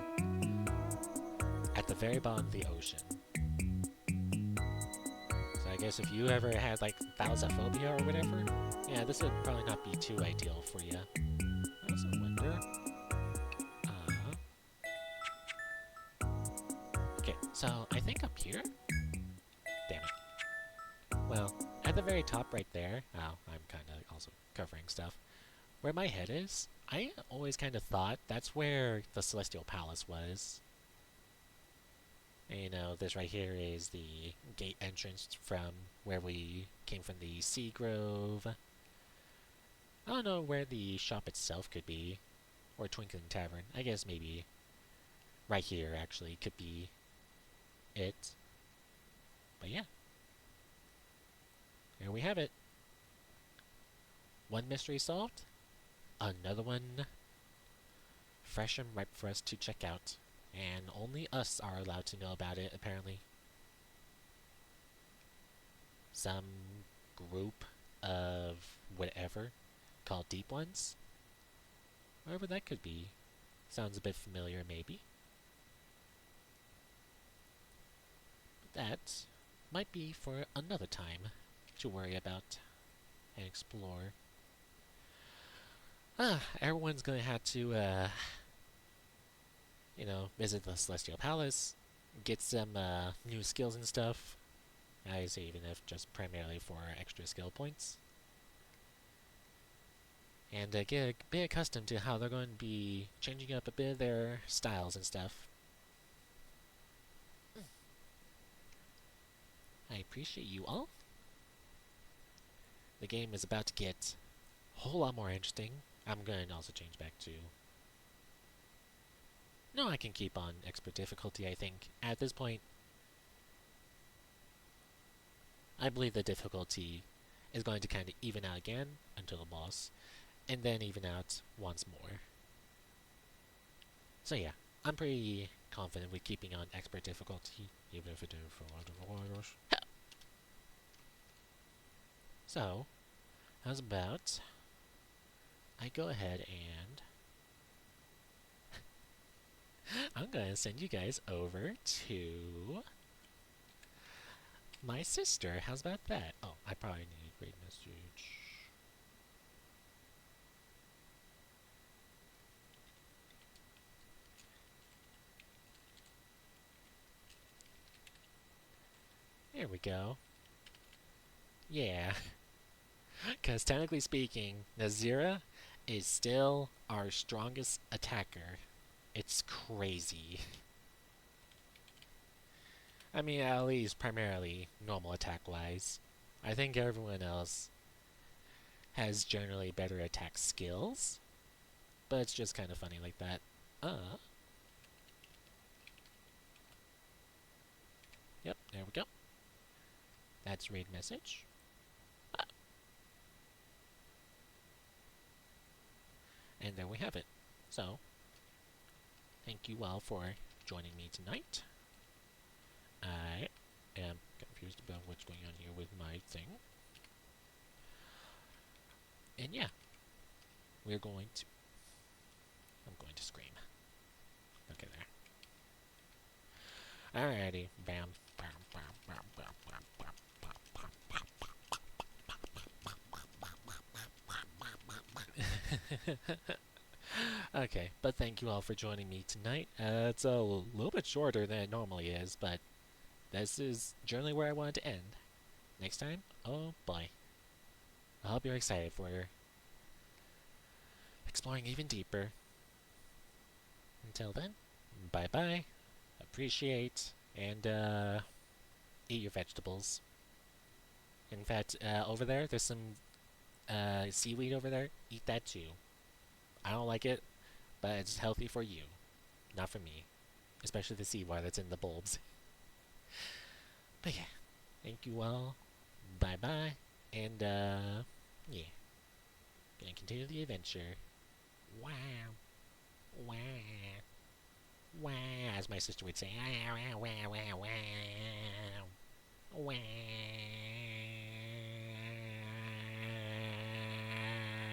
at the very bottom of the ocean. So I guess if you ever had like Thallasophobia or whatever, yeah, this would probably not be too ideal for you. I also wonder. Okay, so I think up here. Damn it. Well, at the very top right there. Oh, I'm kind of also covering stuff. Where my head is, I always kind of thought that's where the Celestial Palace was. And, you know, this right here is the gate entrance from where we came from, the Sea Grove. I don't know where the shop itself could be, or Twinkling Tavern. I guess maybe right here actually could be it. But yeah, there we have it. One mystery solved, another one fresh and ripe for us to check out. And only us are allowed to know about it, apparently. Some group of whatever called Deep Ones. Whatever that could be. Sounds a bit familiar, maybe. But that might be for another time to worry about and explore. Everyone's gonna have to, you know, visit the Celestial Palace, get some new skills and stuff. I say even if just primarily for extra skill points. And get a bit accustomed to how they're going to be changing up a bit of their styles and stuff. I appreciate you all. The game is about to get a whole lot more interesting. I'm going to also change back to... No, I can keep on expert difficulty, I think. At this point, I believe the difficulty is going to kind of even out again until the boss, and then even out once more. So yeah, I'm pretty confident with keeping on expert difficulty, even if it did for a lot of hours. So, how's about I go ahead and I'm going to send you guys over to my sister. How's about that? Oh, I probably need a great message. There we go. Yeah. Because technically speaking, Nazira is still our strongest attacker. It's crazy. I mean, at least primarily normal attack-wise. I think everyone else has generally better attack skills, but it's just kind of funny like that. Yep, there we go. That's raid message. And there we have it. So, thank you all for joining me tonight. I am confused about what's going on here with my thing. And yeah, I'm going to scream. Okay, there. Alrighty, bam, bam, bam, bam, bam, bam, bam, bam, bam. Okay, but thank you all for joining me tonight. It's a little bit shorter than it normally is, but this is generally where I wanted to end. Next time, oh boy. I hope you're excited for exploring even deeper. Until then, bye-bye. Appreciate, and eat your vegetables. In fact, over there's some seaweed over there. Eat that too. I don't like it, but it's healthy for you, not for me. Especially the seawater that's in the bulbs. But yeah, thank you all. Bye-bye, and yeah. Gonna continue the adventure. Wow. Wow. Wow, as my sister would say. Wow, wow, wow, wow. Wow.